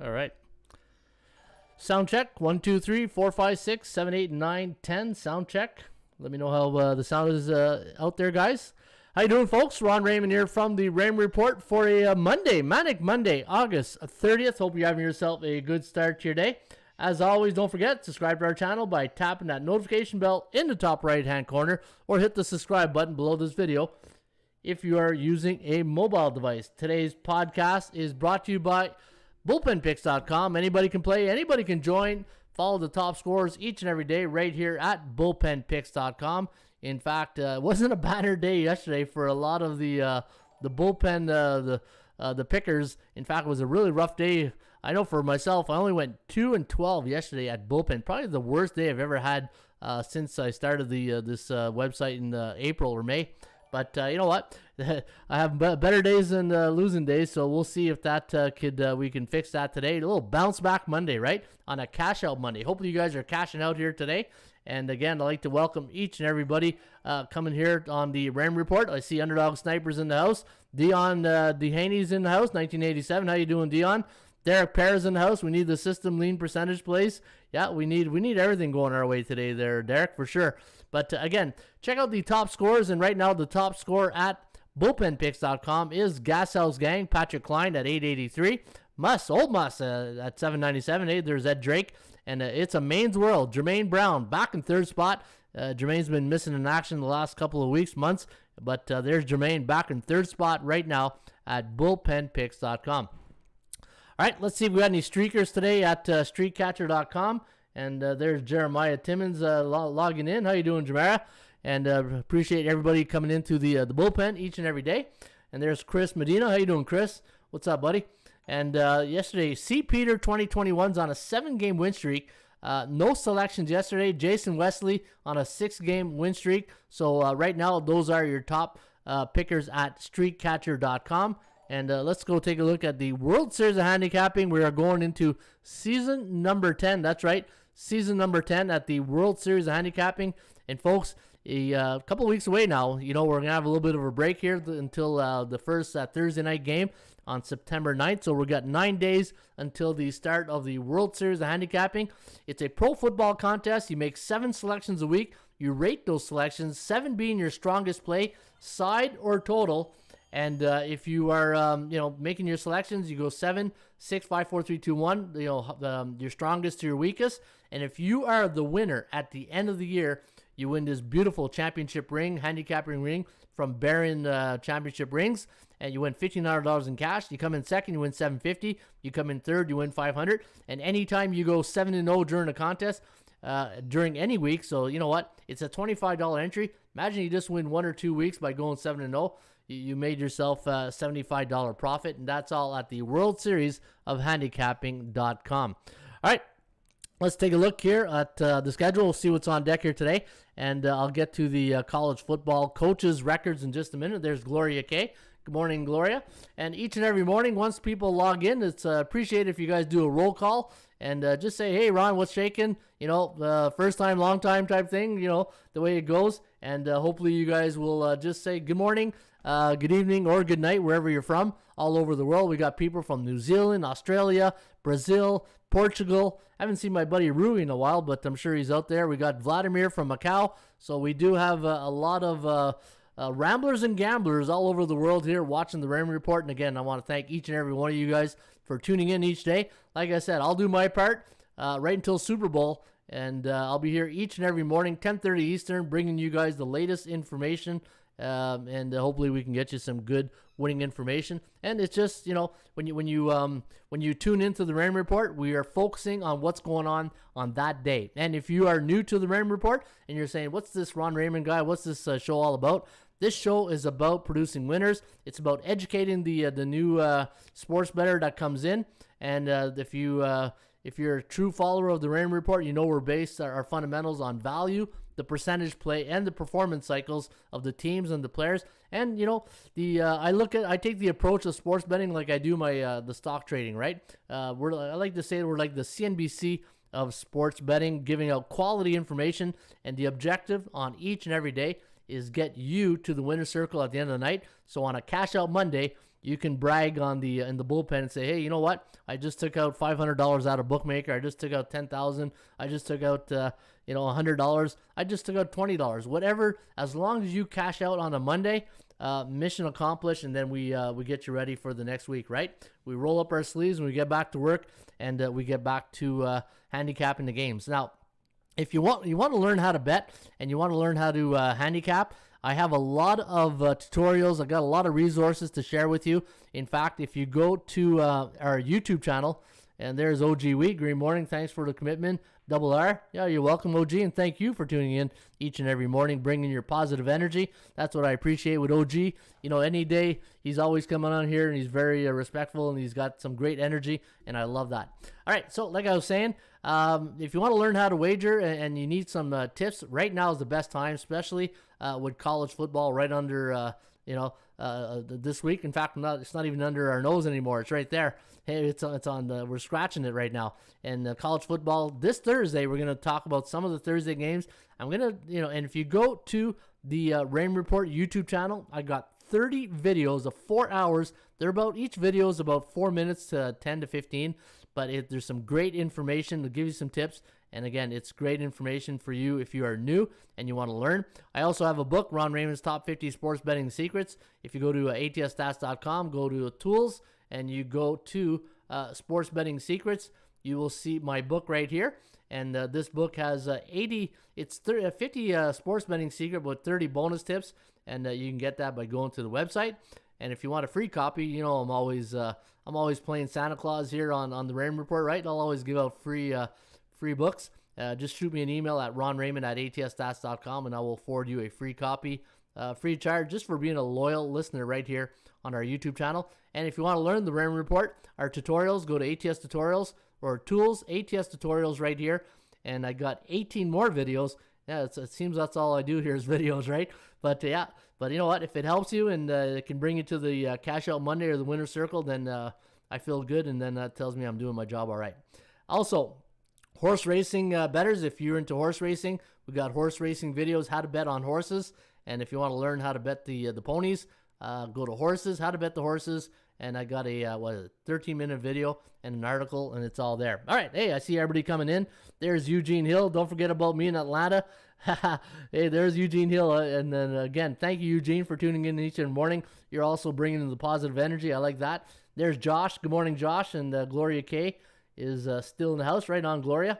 All right. Sound check. 1, 2, 3, 4, 5, 6, 7, 8, 9, 10. Sound check. Let me know how the sound is out there, guys. How you doing, folks? Ron Raymond here from the Raymond Report for a Monday, Manic Monday, August 30th. Hope you're having yourself a good start to your day. As always, don't forget, subscribe to our channel by tapping that notification bell in the top right-hand corner or hit the subscribe button below this video if you are using a mobile device. Today's podcast is brought to you by bullpenpicks.com. Anybody can play, anybody can join. Follow the top scorers each and every day right here at bullpenpicks.com. In fact, it wasn't a banner day yesterday for a lot of the bullpen, the pickers. In fact, it was a really rough day. I know for myself, I only went 2-12 yesterday at bullpen. Probably the worst day I've ever had since I started this website in April or May. But you know what? I have better days than losing days, so we'll see if that we can fix that today. A little bounce back Monday, right? On a cash out Monday. Hopefully you guys are cashing out here today. And again, I'd like to welcome each and everybody coming here on the Raymond Report. I see Underdog Snipers in the house. Dion Dehaney's in the house, 1987. How you doing, Dion? Derek Perez in the house. We need the system lean percentage plays. Yeah, we need everything going our way today there, Derek, for sure. But again, check out the top scores. And right now, the top score at bullpenpicks.com is Gashouse Gang, Patrick Klein at 883. Old Muss at 797. Hey, there's Ed Drake. And it's a Maine's World. Jermaine Brown back in third spot. Jermaine's been missing in action the last couple of weeks, months. But there's Jermaine back in third spot right now at bullpenpicks.com. All right, let's see if we got any streakers today at streetcatcher.com. And there's Jeremiah Timmons logging in. How you doing, Jamara? And appreciate everybody coming into the bullpen each and every day. And there's Chris Medina. How you doing, Chris? What's up, buddy? And yesterday, C. Peter 2021's on a 7-game win streak. No selections yesterday. Jason Wesley on a 6-game win streak. So right now, those are your top pickers at streetcatcher.com. And let's go take a look at the World Series of Handicapping. We are going into season number 10. That's right, season number 10 at the World Series of Handicapping. And folks, a couple of weeks away now. You know, we're going to have a little bit of a break here until the first Thursday night game on September 9th. So we've got 9 days until the start of the World Series of Handicapping. It's a pro football contest. You make 7 selections a week. You rate those selections, 7 being your strongest play, side or total. And if you are, making your selections, you go 7, 6, 5, 4, 3, 2, 1. Your strongest to your weakest. And if you are the winner at the end of the year, you win this beautiful championship ring, handicapping ring from Barron Championship Rings, and you win $1,500 in cash. You come in second, you win $750. You come in third, you win $500. And anytime you go 7-0 during a contest, during any week, so you know what? It's a $25 entry. Imagine you just win 1 or 2 weeks by going 7-0. You made yourself a $75 profit, and that's all at the World Series of Handicapping.com. All right, let's take a look here at the schedule. We'll see what's on deck here today, and I'll get to the college football coaches' records in just a minute. There's Gloria K. Good morning, Gloria. And each and every morning, once people log in, it's appreciated if you guys do a roll call and just say, hey, Ron, what's shaking? You know, first time, long time type thing, you know, the way it goes. And hopefully you guys will just say good morning, good evening, or good night, wherever you're from, all over the world. We got people from New Zealand, Australia, Brazil, Portugal. I haven't seen my buddy Rui in a while, but I'm sure he's out there. We got Vladimir from Macau. So we do have a lot of ramblers and gamblers all over the world here watching the Raymond Report. And again, I want to thank each and every one of you guys for tuning in each day. Like I said, I'll do my part right until Super Bowl. And I'll be here each and every morning, 10:30 Eastern, bringing you guys the latest information. And hopefully we can get you some good winning information. And it's just, you know, when you tune into the Raymond Report, we are focusing on what's going on that day. And if you are new to the Raymond Report and you're saying, what's this Ron Raymond guy? What's this show all about? This show is about producing winners. It's about educating the new sports bettor that comes in. And if you're a true follower of the Raymond Report, you know we're based our fundamentals on value, the percentage play, and the performance cycles of the teams and the players. And you know, I take the approach of sports betting like I do my the stock trading. Right? I like to say we're like the CNBC of sports betting, giving out quality information, and the objective on each and every day is get you to the winner's circle at the end of the night. So on a cash out Monday, you can brag on the in the bullpen and say, hey, you know what? I just took out $500 out of bookmaker. I just took out $10,000. I just took out $100. I just took out $20. Whatever, as long as you cash out on a Monday, mission accomplished, and then we get you ready for the next week, right? We roll up our sleeves and we get back to work, and we get back to handicapping the games. Now, if you want to learn how to bet and you want to learn how to handicap, I have a lot of tutorials. I got a lot of resources to share with you. In fact, if you go to our YouTube channel, and there's OG Wheat. Great morning. Thanks for the commitment. Double R. Yeah, you're welcome, OG, and thank you for tuning in each and every morning, bringing your positive energy. That's what I appreciate with OG. You know, any day, he's always coming on here, and he's very respectful, and he's got some great energy, and I love that. All right, so like I was saying, if you want to learn how to wager and you need some tips, right now is the best time, especially with college football right under, this week. In fact, it's not even under our nose anymore. It's right there. Hey, it's on. We're scratching it right now. And college football this Thursday, we're going to talk about some of the Thursday games. I'm going to, and if you go to the Raymond Report YouTube channel, I got 30 videos of 4 hours. Each video is about 4 minutes to 10 to 15. But there's some great information to give you some tips. And again, it's great information for you if you are new and you want to learn. I also have a book, Ron Raymond's Top 50 Sports Betting Secrets. If you go to atsstats.com, go to Tools, and you go to Sports Betting Secrets, you will see my book right here. And this book has 50 sports betting secret with 30 bonus tips. And you can get that by going to the website. And if you want a free copy, I'm always playing Santa Claus here on the Raymond Report, right? I'll always give out free books. Just shoot me an email at ronraymond@atsstats.com, and I will forward you a free copy, free charge, just for being a loyal listener right here on our YouTube channel. And if you want to learn the Raymond Report, our tutorials, go to ATS Tutorials or Tools, ATS Tutorials right here. And I got 18 more videos. Yeah, it seems that's all I do here is videos, right? But you know what? If it helps you and it can bring you to the Cash Out Monday or the Winner's Circle, then I feel good, and then that tells me I'm doing my job all right. Also, horse racing bettors, if you're into horse racing, we got horse racing videos, how to bet on horses. And if you want to learn how to bet the ponies, go to horses, how to bet the horses. And I got a 13-minute video and an article, and it's all there. All right, hey, I see everybody coming in. There's Eugene Hill. Don't forget about me in Atlanta. Hey, there's Eugene Hill. And then, again, thank you, Eugene, for tuning in each and morning. You're also bringing in the positive energy. I like that. There's Josh. Good morning, Josh. And Gloria K is still in the house. Right on, Gloria.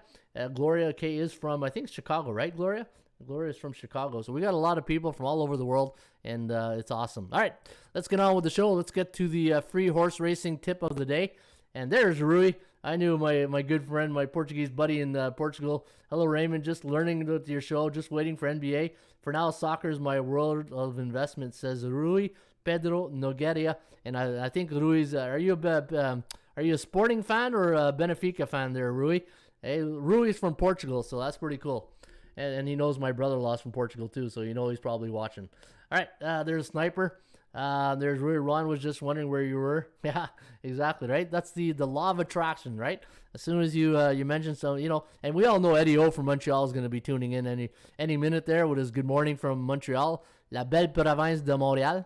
Gloria K is from, I think, Chicago, right, Gloria? Gloria is from Chicago. So we got a lot of people from all over the world, and it's awesome. All right, let's get on with the show. Let's get to the free horse racing tip of the day. And there's Rui. I knew my good friend, my Portuguese buddy in Portugal. Hello, Raymond. Just learning with your show, just waiting for NBA. For now, soccer is my world of investment, says Rui Pedro Nogueira. And I think Rui's, are you a Sporting fan or a Benfica fan there, Rui? Hey, Rui's from Portugal, so that's pretty cool. And he knows my brother-in-law's from Portugal, too, so he's probably watching. All right, there's Sniper. There's Rui. Ron was just wondering where you were. Yeah, exactly, right? That's the law of attraction, right? As soon as you mention some, and we all know Eddie O from Montreal is going to be tuning in any minute there with his good morning from Montreal. La belle province de Montréal,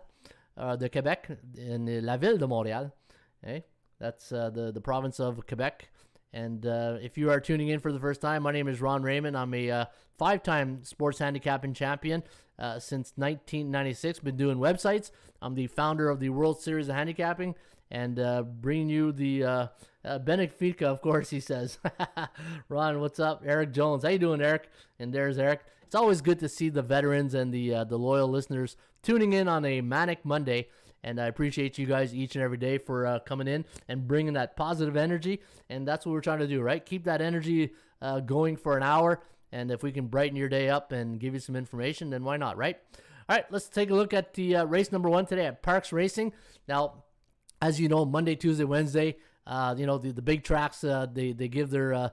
de Quebec, in la ville de Montréal. Okay? That's the province of Quebec. And if you are tuning in for the first time, my name is Ron Raymond. I'm a 5-time sports handicapping champion since 1996. Been doing websites. I'm the founder of the World Series of Handicapping and bringing you the Benfica, of course, he says. Ron, what's up? Eric Jones. How you doing, Eric? And there's Eric. It's always good to see the veterans and the loyal listeners tuning in on a manic Monday. And I appreciate you guys each and every day for coming in and bringing that positive energy. And that's what we're trying to do, right? Keep that energy going for an hour. And if we can brighten your day up and give you some information, then why not, right? All right, let's take a look at the race number 1 today at Parx Racing. Now, as you know, Monday, Tuesday, Wednesday, the big tracks, they give their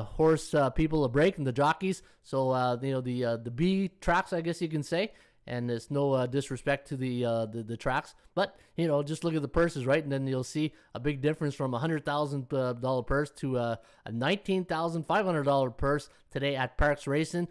horse people a break, and the jockeys. So, the B tracks, I guess you can say. And it's no disrespect to the tracks, but just look at the purses, right? And then you'll see a big difference from $100,000 purse to a $19,500 purse today at Parx Racing.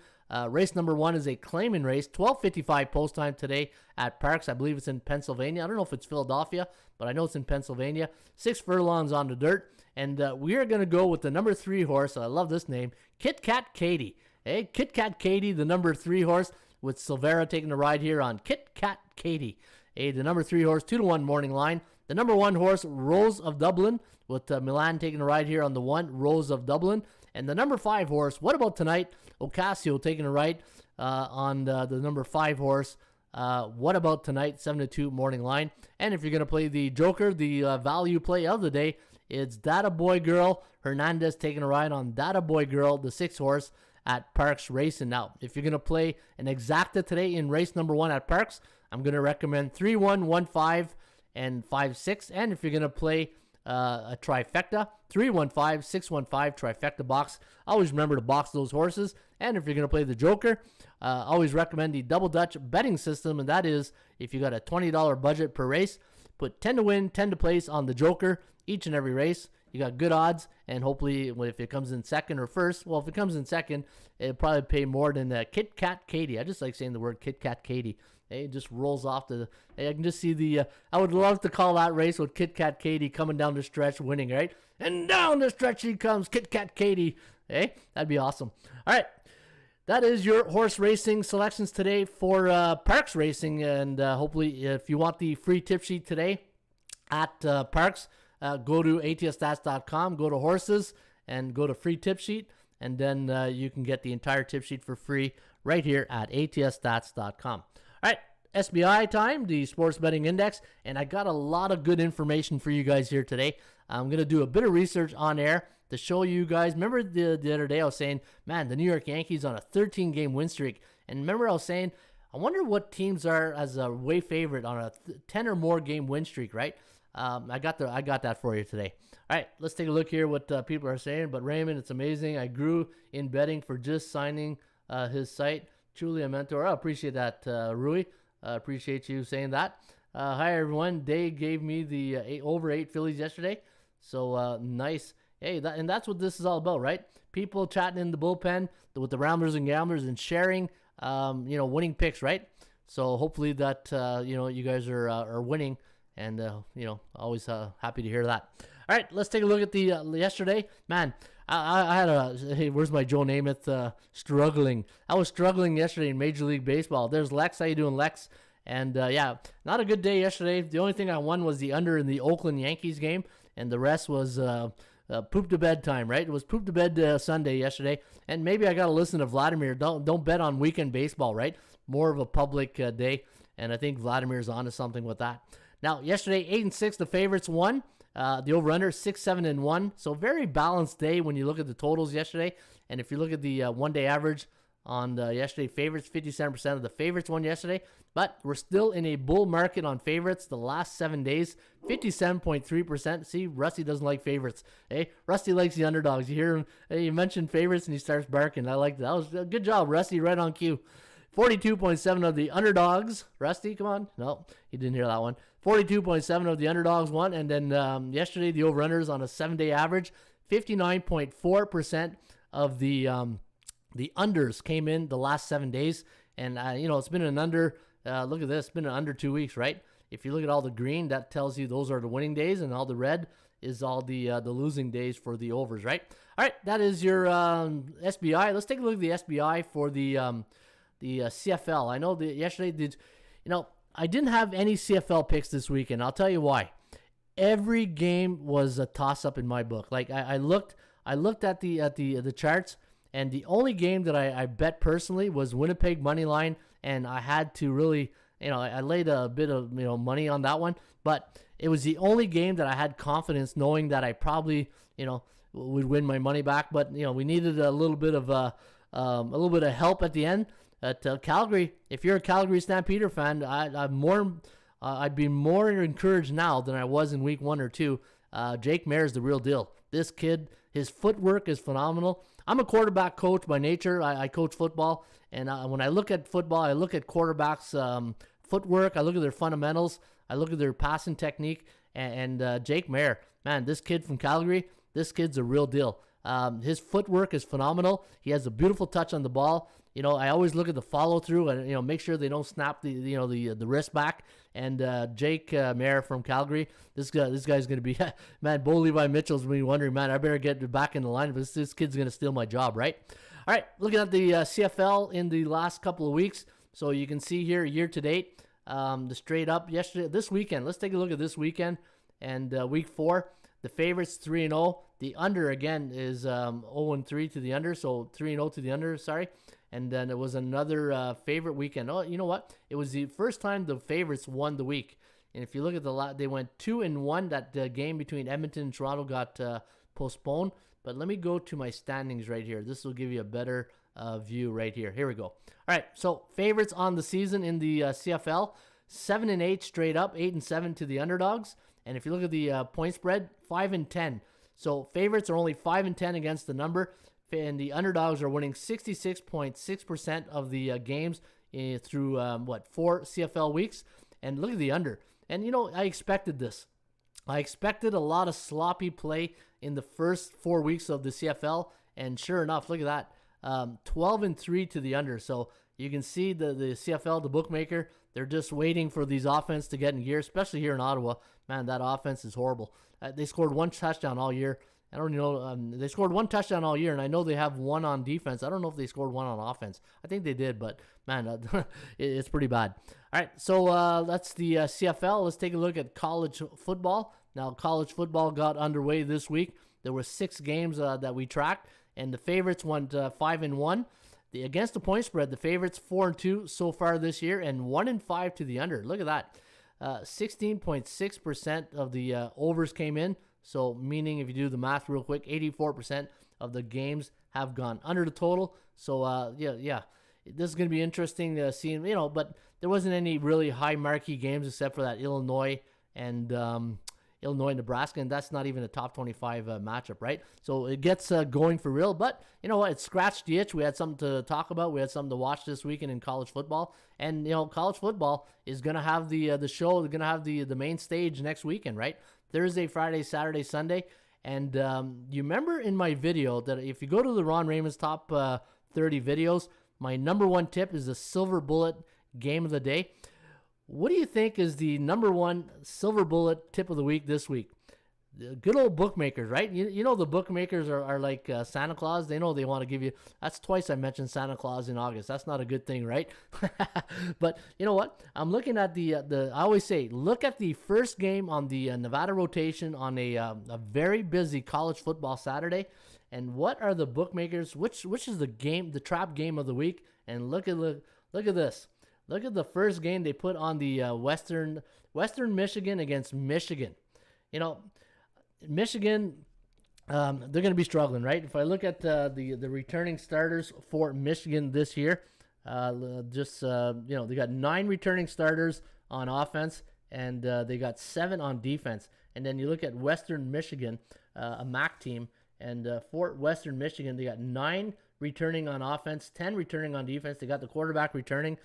Race number 1 is a claiming race, 12:55 post time today at Parx. I believe it's in Pennsylvania. I don't know if it's Philadelphia, but I know it's in Pennsylvania. 6 furlongs on the dirt. And we are going to go with the number 3 horse. I love this name, Kit Kat Katie. Hey, Kit Kat Katie, the number 3 horse, with Silvera taking the ride here on Kit Kat Katie. Hey, the number 3 horse, 2-1 morning line. The number 1 horse, Rose of Dublin, with Milan taking the ride here on the 1, Rose of Dublin. And the number 5 horse, What About Tonight? Ocasio taking a ride on the number 5 horse. What About Tonight? 7-2 morning line. And if you're going to play the Joker, the value play of the day, it's Data Boy Girl. Hernandez taking a ride on Data Boy Girl, the 6 horse at Parx Racing. Now, if you're going to play an exacta today in race number 1 at Parx, I'm going to recommend 3-1, 1-5, and 5-6. And if you're going to play a trifecta, 3-1-5, 6-1-5 trifecta box. Always remember to box those horses. And if you're going to play the Joker, always recommend the Double Dutch betting system, and that is if you got a $20 budget per race, put 10 to win, 10 to place on the Joker each and every race. You got good odds, and hopefully if it comes in second or first, well, if it comes in second, it'll probably pay more than Kit Kat Katie. I just like saying the word Kit Kat Katie. Hey, it just rolls off I can just see I would love to call that race with Kit Kat Katie coming down the stretch winning, right? And down the stretch she comes, Kit Kat Katie. Hey, that'd be awesome. All right. That is your horse racing selections today for Parx Racing. And hopefully, if you want the free tip sheet today at Parx, go to atsstats.com, go to horses, and go to free tip sheet. And then you can get the entire tip sheet for free right here at atsstats.com. All right, SBI time, the Sports Betting Index. And I got a lot of good information for you guys here today. I'm going to do a bit of research on air to show you guys. Remember the other day I was saying, man, the New York Yankees on a 13-game win streak. And remember I was saying, I wonder what teams are as a way favorite on a 10 or more game win streak, right? I got that for you today. All right, let's take a look here what people are saying. But Raymond, it's amazing. I grew in betting for just signing his site. Truly a mentor. I appreciate that, Rui. Appreciate you saying that. Hi, everyone. Dave gave me the over 8 Phillies yesterday. So nice. Hey, that's what this is all about, right? People chatting in the bullpen with the Ramblers and Gamblers and sharing, winning picks, right? So hopefully that, you guys are winning, and, always happy to hear that. All right, let's take a look at the yesterday. Man, I had hey, where's my Joe Namath struggling? I was struggling yesterday in Major League Baseball. There's Lex. How you doing, Lex? And, not a good day yesterday. The only thing I won was the under in the Oakland Yankees game, and the rest was poop to bed time, right? It was poop to bed Sunday yesterday, and maybe I got to listen to Vladimir. Don't bet on weekend baseball, right? More of a public day, and I think Vladimir's onto something with that. Now, yesterday, 8-6, the favorites won. The over-under, 6-7-1. So very balanced day when you look at the totals yesterday. And if you look at the one-day average on yesterday, favorites, 57% of the favorites won yesterday. But we're still in a bull market on favorites the last 7 days, 57.3%. See, Rusty doesn't like favorites. Hey, Rusty likes the underdogs. You hear him, hey, you mentioned favorites, and he starts barking. I like that. That was a good job, Rusty, right on cue. 42.7 of the underdogs. Rusty, come on. No, he didn't hear that one. 42.7 of the underdogs won. And then yesterday, the over-unders on a 7-day average, 59.4% of the unders came in the last 7 days. And, it's been an under, look at this, it's been an under 2 weeks, right? If you look at all the green, that tells you those are the winning days, and all the red is all the losing days for the overs, right? All right, that is your SBI. Let's take a look at the SBI for the CFL. I know yesterday, I didn't have any CFL picks this weekend. I'll tell you why. Every game was a toss-up in my book. Like I looked at the charts, and the only game that I bet personally was Winnipeg money line, and I had to really, I laid a bit of money on that one, but it was the only game that I had confidence knowing that I probably would win my money back. But we needed a little bit of help at the end. At Calgary, if you're a Calgary Stampeder fan, I'd be more encouraged now than I was in week 1 or 2. Jake Maier's the real deal. This kid, his footwork is phenomenal. I'm a quarterback coach by nature. I coach football, and when I look at football, I look at quarterbacks' footwork. I look at their fundamentals. I look at their passing technique. And Jake Maier, man, this kid from Calgary, this kid's a real deal. His footwork is phenomenal. He has a beautiful touch on the ball. I always look at the follow through and make sure they don't snap the wrist back. And Jake Mayer from Calgary, this guy's going to be man. Bo Levi Mitchell's been wondering, man, I better get back in the line, but this kid's going to steal my job, right? All right, looking at the CFL in the last couple of weeks. So you can see here year to date, the straight up this weekend. Let's take a look at this weekend and week 4. The favorites 3-0. The under again is 0-3 to the under, so 3-0 to the under. Sorry. And then it was another favorite weekend. Oh, you know what? It was the first time the favorites won the week. And if you look at they went 2-1. That game between Edmonton and Toronto got postponed. But let me go to my standings right here. This will give you a better view right here. Here we go. All right, so favorites on the season in the CFL, 7-8 straight up, 8-7 to the underdogs. And if you look at the point spread, 5-10. So favorites are only 5-10 against the number, and the underdogs are winning 66.6% of the games through 4 CFL weeks. And look at the under. And I expected this. I expected a lot of sloppy play in the first 4 weeks of the CFL, and sure enough, look at that, 12-3 to the under. So you can see the CFL, the bookmaker, they're just waiting for these offense to get in gear, especially here in Ottawa. Man, that offense is horrible. They scored 1 touchdown all year. I don't know. They scored 1 touchdown all year, and I know they have 1 on defense. I don't know if they scored 1 on offense. I think they did, but man, it's pretty bad. All right, so that's the CFL. Let's take a look at college football. Now, college football got underway this week. There were 6 games that we tracked, and the favorites went 5-1. Against the point spread, the favorites 4-2 so far this year, and 1-5 to the under. Look at that. 16.6% of the overs came in. So meaning, if you do the math real quick, 84% of the games have gone under the total. So yeah, this is going to be interesting seeing, but there wasn't any really high marquee games except for that Illinois and Nebraska, and that's not even a top 25 matchup, right? So it gets going for real, but you know what? It scratched the itch. We had something to talk about. We had something to watch this weekend in college football, and college football is going to have the show. They're going to have the main stage next weekend, right? Thursday, Friday, Saturday, Sunday, and you remember in my video that if you go to the Ron Raymond's top 30 videos, my number 1 tip is the Silver Bullet game of the day. What do you think is the number 1 Silver Bullet tip of the week this week? The good old bookmakers, right? You know the bookmakers are like Santa Claus. They know they want to give you. That's twice I mentioned Santa Claus in August. That's not a good thing, right? But you know what? I'm looking at the. I always say, look at the first game on the Nevada rotation on a very busy college football Saturday, and what are the bookmakers? Which is the game, the trap game of the week? And look at this. Look at the first game they put on the Western Michigan against Michigan. Michigan, they're going to be struggling, right? If I look at the returning starters for Michigan this year, they got 9 returning starters on offense, and they got 7 on defense. And then you look at Western Michigan, a MAC team, and for Western Michigan, they got 9 returning on offense, 10 returning on defense. They got the quarterback returning.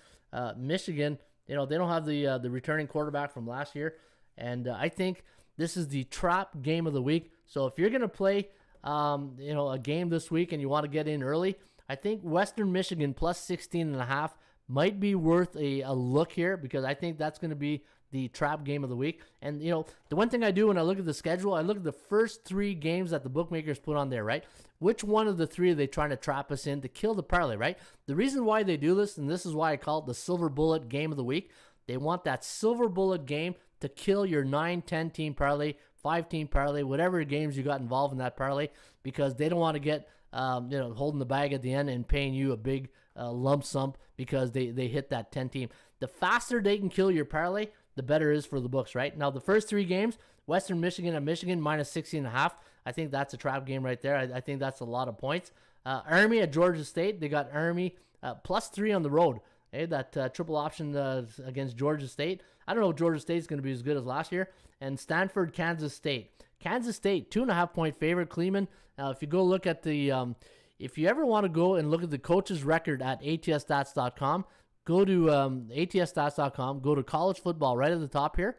Michigan, they don't have the returning quarterback from last year, and I think this is the trap game of the week. So if you're gonna play, a game this week and you want to get in early, I think Western Michigan plus 16.5 might be worth a look here, because I think that's going to be the trap game of the week. And the one thing I do when I look at the schedule, I look at the first 3 games that the bookmakers put on there, right? Which one of the 3 are they trying to trap us in to kill the parlay, right? The reason why they do this, and this is why I call it the Silver Bullet game of the week, they want that Silver Bullet game to kill your 9, 10 team parlay, 5 team parlay, whatever games you got involved in that parlay, because they don't want to get holding the bag at the end and paying you a big lump sum because they hit that 10 team. The faster they can kill your parlay, the better it is for the books, right? Now, the first 3 games, Western Michigan at Michigan, minus 16.5. I think that's a trap game right there. I think that's a lot of points. Army at Georgia State, they got Army plus 3 on the road. Hey, that triple option against Georgia State. I don't know if Georgia State's going to be as good as last year. And Stanford, Kansas State. Kansas State, 2.5 point favorite. Kleeman. Now, if you go look at the, if you ever want to go and look at the coach's record at ATSstats.com, go to ATSstats.com, go to college football right at the top here.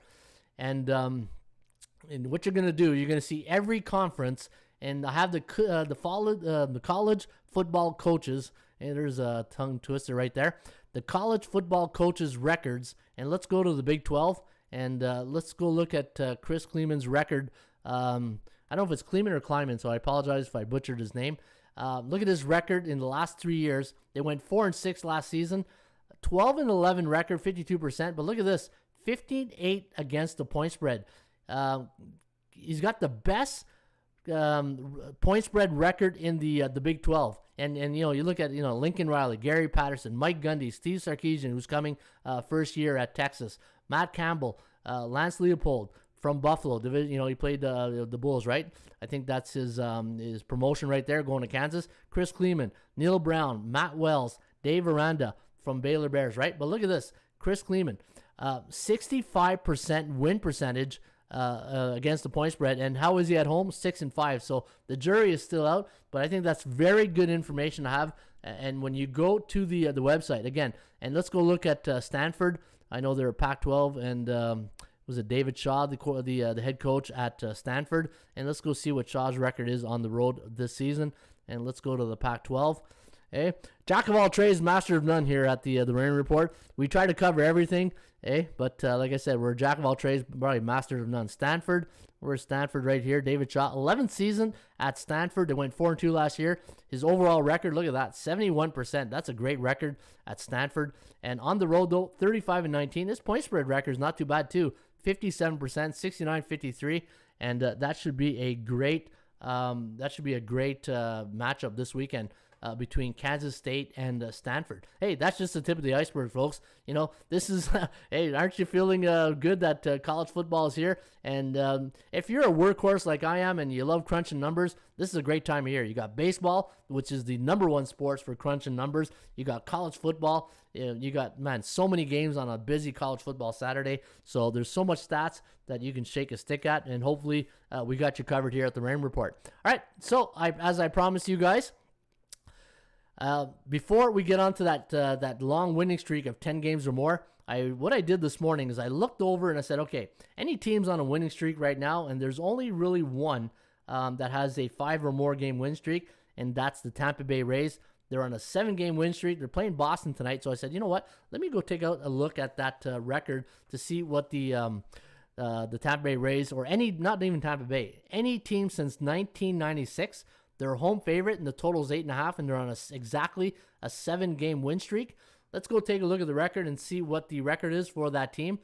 And what you're going to do, you're going to see every conference, and I have the college football coaches, Hey, there's a tongue twister right there. The college football coaches' records, and let's go to the Big 12, and let's go look at Chris Kleeman's record. I don't know if it's Kleeman or Kleiman, so I apologize if I butchered his name. Look at his record in the last 3 years. They went 4-6 last season, 12-11 record, 52%. But look at this, 15-8 against the point spread. He's got the best point spread record in the Big 12. And you look at Lincoln Riley, Gary Patterson, Mike Gundy, Steve Sarkisian, who's coming first year at Texas, Matt Campbell, Lance Leopold from Buffalo. He played the Bulls, right? I think that's his promotion right there, going to Kansas. Chris Kleeman, Neil Brown, Matt Wells, Dave Aranda from Baylor Bears, right? But look at this, Chris Kleeman, 65% win percentage against the point spread. And how is he at home? 6-5. So the jury is still out, but I think that's very good information to have. And when you go to the website again, and let's go look at Stanford. I know they're Pac-12, and was it David Shaw, the head coach at Stanford? And let's go see what Shaw's record is on the road this season. And let's go to the Pac-12. Hey, jack of all trades, master of none here at the Raymond Report. We try to cover everything, but like I said, we're jack of all trades, probably master of none. Stanford, we're Stanford right here. David Shaw, 11th season at Stanford. They went 4-2 last year. His overall record, look at that, 71%. That's a great record at Stanford. And on the road though, 35-19. His point spread record is not too bad too, 57%, 69-53, and that should be a great matchup this weekend. Between Kansas State and Stanford. Hey, that's just the tip of the iceberg, folks. This is, hey, aren't you feeling good that college football is here? And if you're a workhorse like I am and you love crunching numbers, this is a great time of year. You got baseball, which is the number one sports for crunching numbers. You got college football. You got, so many games on a busy college football Saturday. So there's so much stats that you can shake a stick at, and hopefully we got you covered here at the Raymond Report. All right, so as I promised you guys, before we get on to that long winning streak of 10 games or more, what I did this morning is I looked over and I said, okay, any teams on a winning streak right now, and there's only really one that has a 5 or more game win streak, and that's the Tampa Bay Rays. They're on a 7-game win streak. They're playing Boston tonight, so I said, you know what? Let me go take out a look at that record to see what the Tampa Bay Rays, or not even Tampa Bay, any team since 1996. They're a home favorite, and the total is 8.5, and they're on exactly a 7-game win streak. Let's go take a look at the record and see what the record is for that team.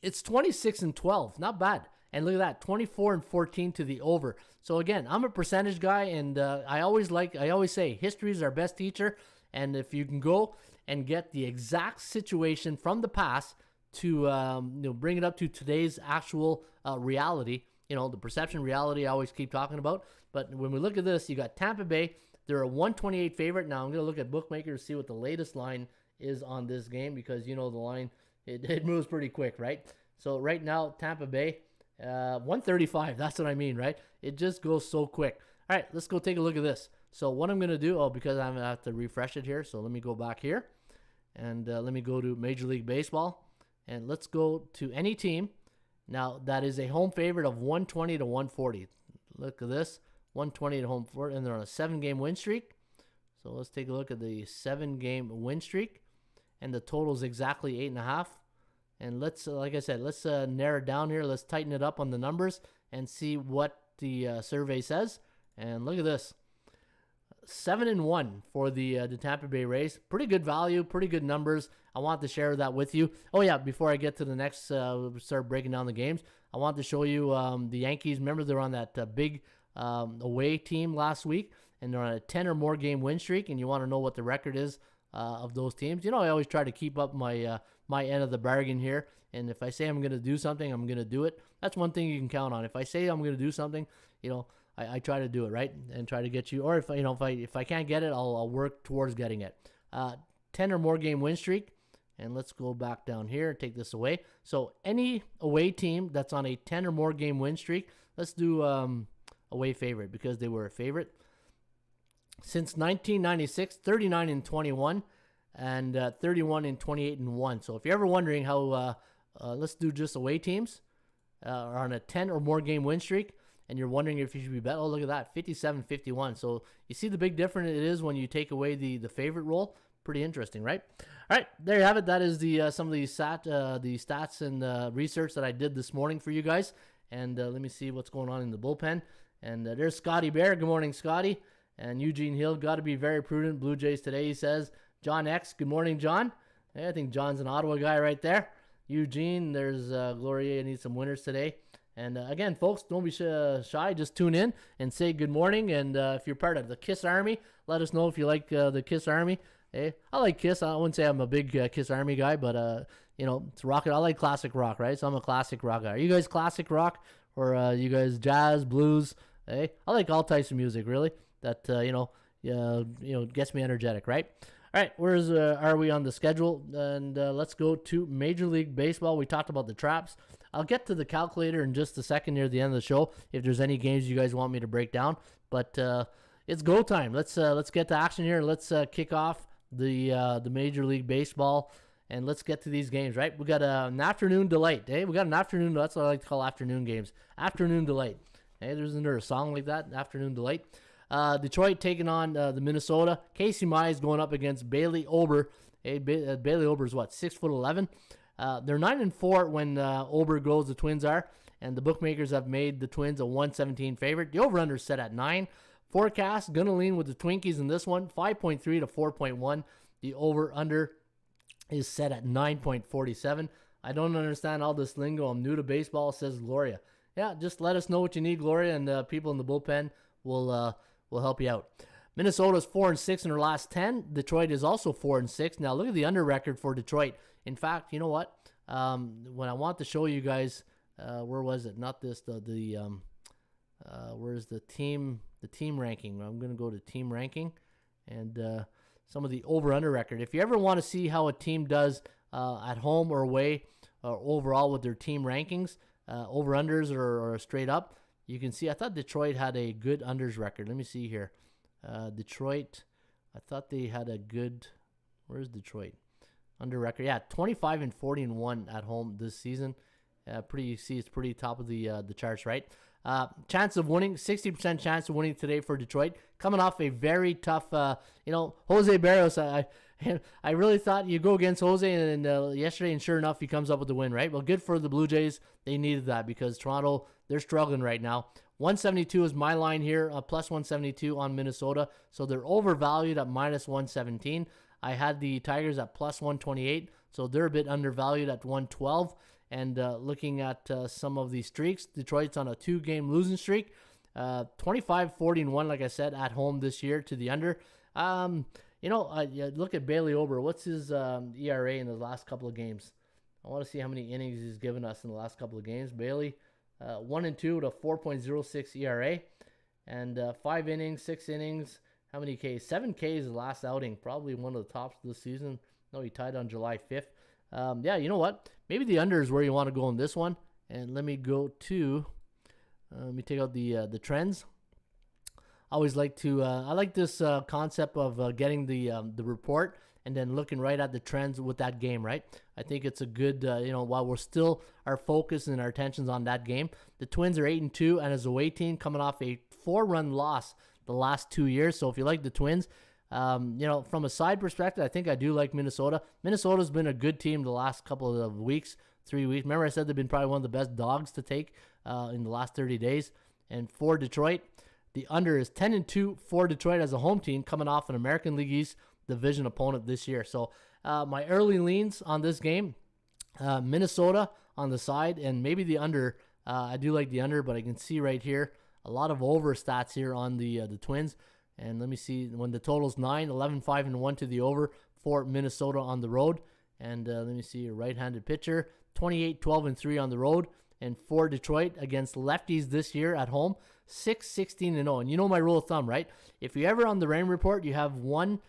It's 26-12, not bad. And look at that, 24-14 to the over. So again, I'm a percentage guy, and I always say history is our best teacher. And if you can go and get the exact situation from the past to bring it up to today's actual reality, the perception reality I always keep talking about. But when we look at this, you got Tampa Bay. They're a 128 favorite. Now I'm going to look at bookmakers to see what the latest line is on this game, because the line, it moves pretty quick, right? So right now, Tampa Bay, 135. That's what I mean, right? It just goes so quick. All right, let's go take a look at this. So what I'm going to do, because I'm going to have to refresh it here. So let me go back here, and let me go to Major League Baseball, and let's go to any team. Now, that is a home favorite of 120 to 140. Look at this, 120 to home favorite, and they're on a 7-game win streak. So let's take a look at the 7-game win streak, and the total is exactly 8.5. And let's, like I said, let's narrow it down here. Let's tighten it up on the numbers and see what the survey says. And look at this, 7-1 for the Tampa Bay Rays. Pretty good value, pretty good numbers. I want to share that with you. Oh yeah, before I get to the next, start breaking down the games, I want to show you the Yankees. Remember, they're on that big away team last week, and they're on a 10 or more game win streak. And you want to know what the record is of those teams. I always try to keep up my my end of the bargain here. And if I say I'm going to do something, I'm going to do it. That's one thing you can count on. If I say I'm going to do something, I try to do it, right, and try to get you. Or if I can't get it, I'll work towards getting it. 10 or more game win streak, and let's go back down here and take this away. So any away team that's on a 10 or more game win streak, let's do away favorite, because they were a favorite since 1996, 39-21, and 31-28-1. So if you're ever wondering how, let's do just away teams are on a 10 or more game win streak. and you're wondering if you should be bet. Oh, look at that, 57-51. So you see the big difference it is when you take away the favorite role. Pretty interesting, right? All right, there you have it. That is the some of the stats and research that I did this morning for you guys. And let me see what's going on in the bullpen. And there's Scotty Bear. Good morning, Scotty. And Eugene Hill, got to be very prudent. Blue Jays today, he says. John X, good morning, John. Hey, I think John's an Ottawa guy right there. Eugene, there's Gloria, needs some winners today. And again, folks, don't be shy. Just tune in and say good morning. And if you're part of the KISS Army, let us know if you like the KISS Army. Hey, I like KISS. I wouldn't say I'm a big KISS Army guy, but it's rock. I like classic rock, right? So I'm a classic rock guy. Are you guys classic rock or you guys jazz, blues? Hey, I like all types of music, really. That gets me energetic, right? All right, where's are we on the schedule? And let's go to Major League Baseball. We talked about the traps. I'll get to the calculator in just a second near the end of the show if there's any games you guys want me to break down. But it's go time. Let's get to action here. Let's kick off the Major League Baseball, and let's get to these games, right? We got an afternoon delight. Hey, we got an afternoon. That's what I like to call afternoon games. Afternoon delight. Hey, isn't there a song like that? Afternoon delight. Detroit taking on the Minnesota. Casey Mize going up against Bailey Ober. Hey, Bailey Ober is what, 6'11"? They're 9-4 when Ober goes. The Twins are, and the bookmakers have made the Twins a 117 favorite. The over/under is set at 9. Forecast, gonna lean with the Twinkies in this one, 5.3 to 4.1. The over/under is set at 9.47. I don't understand all this lingo. I'm new to baseball, says Gloria. Yeah, just let us know what you need, Gloria, and people in the bullpen will help you out. Minnesota's 4-6 in their last 10. Detroit is also 4-6. Now look at the under record for Detroit. In fact, you know what? When I want to show you guys, where was it? Not this. Where's the team ranking? I'm gonna go to team ranking, and some of the over/under record. If you ever want to see how a team does at home or away, or overall with their team rankings, over/unders or straight up, you can see. I thought Detroit had a good unders record. Let me see here. Detroit, I thought they had a good. Where's Detroit? Under record, yeah, 25-40-1 at home this season. You see, it's pretty top of the charts, right? Chance of winning, 60% chance of winning today for Detroit. Coming off a very tough, Jose Barrios. I really thought you go against Jose and yesterday, and sure enough, he comes up with the win, right? Well, good for the Blue Jays. They needed that because Toronto, they're struggling right now. 172 is my line here, plus 172 on Minnesota. So they're overvalued at minus 117. I had the Tigers at plus 128, so they're a bit undervalued at 112. And looking at some of the streaks, Detroit's on a 2-game losing streak. 25-40-1, like I said, at home this year to the under. Look at Bailey Ober. What's his ERA in the last couple of games? I want to see how many innings he's given us in the last couple of games. Bailey, 1-2 with a 4.06 ERA. And 5 innings, 6 innings. How many Ks? 7 Ks the last outing. Probably one of the tops this season. No, he tied on July 5th. You know what? Maybe the under is where you want to go in this one. And let me go to, let me take out the trends. I always like to, I like this concept of getting the report and then looking right at the trends with that game, right? I think it's a good, while we're still, our focus and our attention's on that game. The Twins are 8-2, and as a away team coming off a 4-run loss the last 2 years. So if you like the Twins, from a side perspective, I think I do like Minnesota. Minnesota's been a good team the last couple of weeks, 3 weeks. Remember I said they've been probably one of the best dogs to take in the last 30 days. And for Detroit, the under is 10-2 for Detroit as a home team coming off an American League East division opponent this year. So my early leans on this game, Minnesota on the side and maybe the under. I do like the under, but I can see right here a lot of over stats here on the Twins. And let me see, when the total's 9, 11-5-1 to the over for Minnesota on the road. And let me see, a right-handed pitcher, 28-12-3 on the road. And for Detroit against lefties this year at home, 6-16-0. And you know my rule of thumb, right? If you ever on the Raymond Report, you have one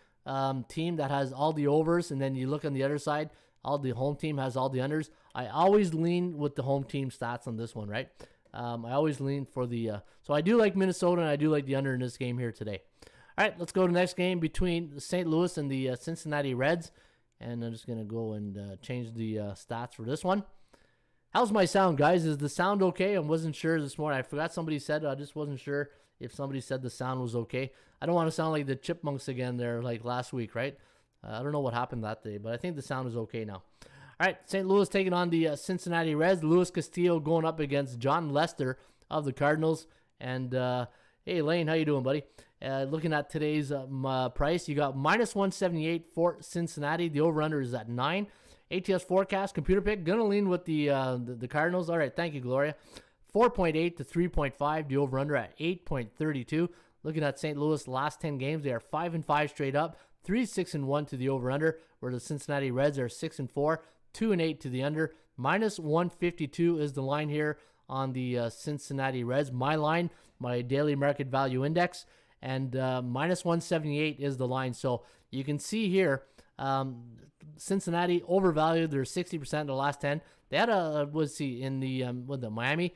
team that has all the overs, and then you look on the other side, all the home team has all the unders. I always lean with the home team stats on this one, right? I always lean for the so I do like Minnesota, and I do like the under in this game here today. All right, let's go to the next game between St. Louis and the Cincinnati Reds. And I'm just going to go and change the stats for this one. How's my sound, guys? Is the sound okay? I wasn't sure this morning. I forgot somebody said it. I just wasn't sure if somebody said the sound was okay. I don't want to sound like the Chipmunks again there like last week, right? I don't know what happened that day, but I think the sound is okay now. All right, St. Louis taking on the Cincinnati Reds. Luis Castillo going up against John Lester of the Cardinals. And, hey, Lane, how you doing, buddy? Looking at today's price, you got minus 178 for Cincinnati. The over-under is at 9. ATS forecast, computer pick, going to lean with the Cardinals. All right, thank you, Gloria. 4.8 to 3.5, the over-under at 8.32. Looking at St. Louis, last 10 games, they are 5-5 straight up, 3-6-1 to the over-under, where the Cincinnati Reds are 6-4, 2-8 to the under. Minus 152 is the line here on the Cincinnati Reds. My line, my daily market value index, and minus 178 is the line. So you can see here, Cincinnati overvalued. They're 60% in the last 10. They had in the Miami.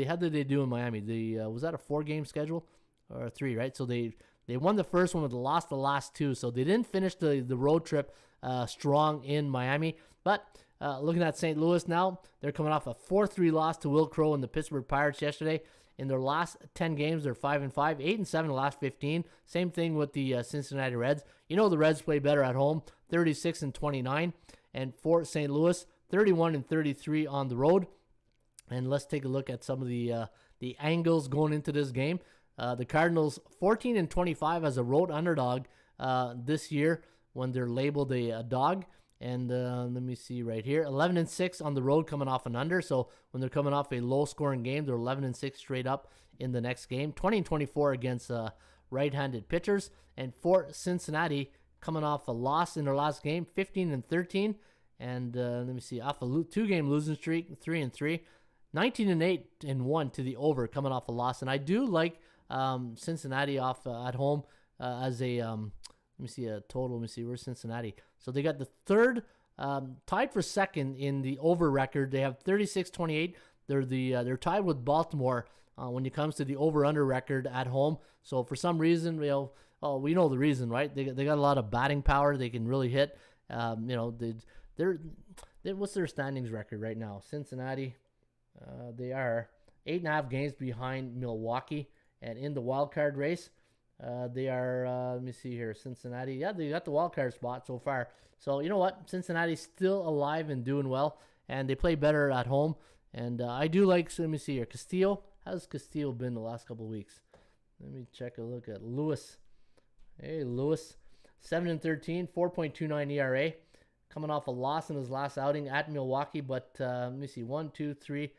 How did they do in Miami? Was that a 4-game schedule or a 3? Right. So they won the first one, but lost the last 2. So they didn't finish the road trip strong in Miami. But looking at St. Louis now, they're coming off a 4-3 loss to Will Crow and the Pittsburgh Pirates yesterday. In their last 10 games, they're 5-5, 8-7 in the last 15. Same thing with the Cincinnati Reds. You know the Reds play better at home, 36-29. And for St. Louis, 31-33 on the road. And let's take a look at some of the angles going into this game. The Cardinals, 14-25 as a road underdog this year when they're labeled a dog. And let me see right here, 11-6 on the road coming off an under. So when they're coming off a low-scoring game, they're 11-6 straight up in the next game. 20-24 against right-handed pitchers. And for Cincinnati, coming off a loss in their last game, 15-13. And let me see, off a 2-game losing streak, 3-3. 19-8-1 to the over coming off a loss. And I do like Cincinnati off at home as a... let me see a total. Let me see. Where's Cincinnati? So they got the third, tied for second in the over record. They have 36-28. They're tied with Baltimore when it comes to the over/under record at home. So for some reason, we know the reason, right? They got a lot of batting power. They can really hit. They're what's their standings record right now? Cincinnati, they are 8.5 games behind Milwaukee, and in the wild card race. They are, let me see here, Cincinnati. Yeah, they got the wild card spot so far. So, you know what? Cincinnati's still alive and doing well, and they play better at home. And I do like, so let me see here, Castillo. How's Castillo been the last couple of weeks? Let me check a look at Lewis. Hey, Lewis, 7-13, 4.29 ERA. Coming off a loss in his last outing at Milwaukee, but let me see, 1, 2, 3,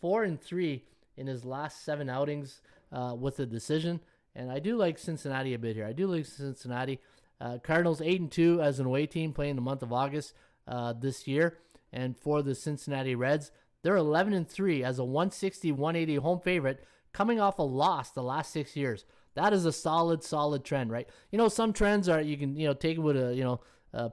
4-3 in his last 7 outings with a decision. And I do like Cincinnati a bit here. I do like Cincinnati. Cardinals 8-2 as an away team playing the month of August this year. And for the Cincinnati Reds, they're 11-3 as a 160-180 home favorite coming off a loss the last 6 years. That is a solid trend, right? You know, some trends are, you can, take it with a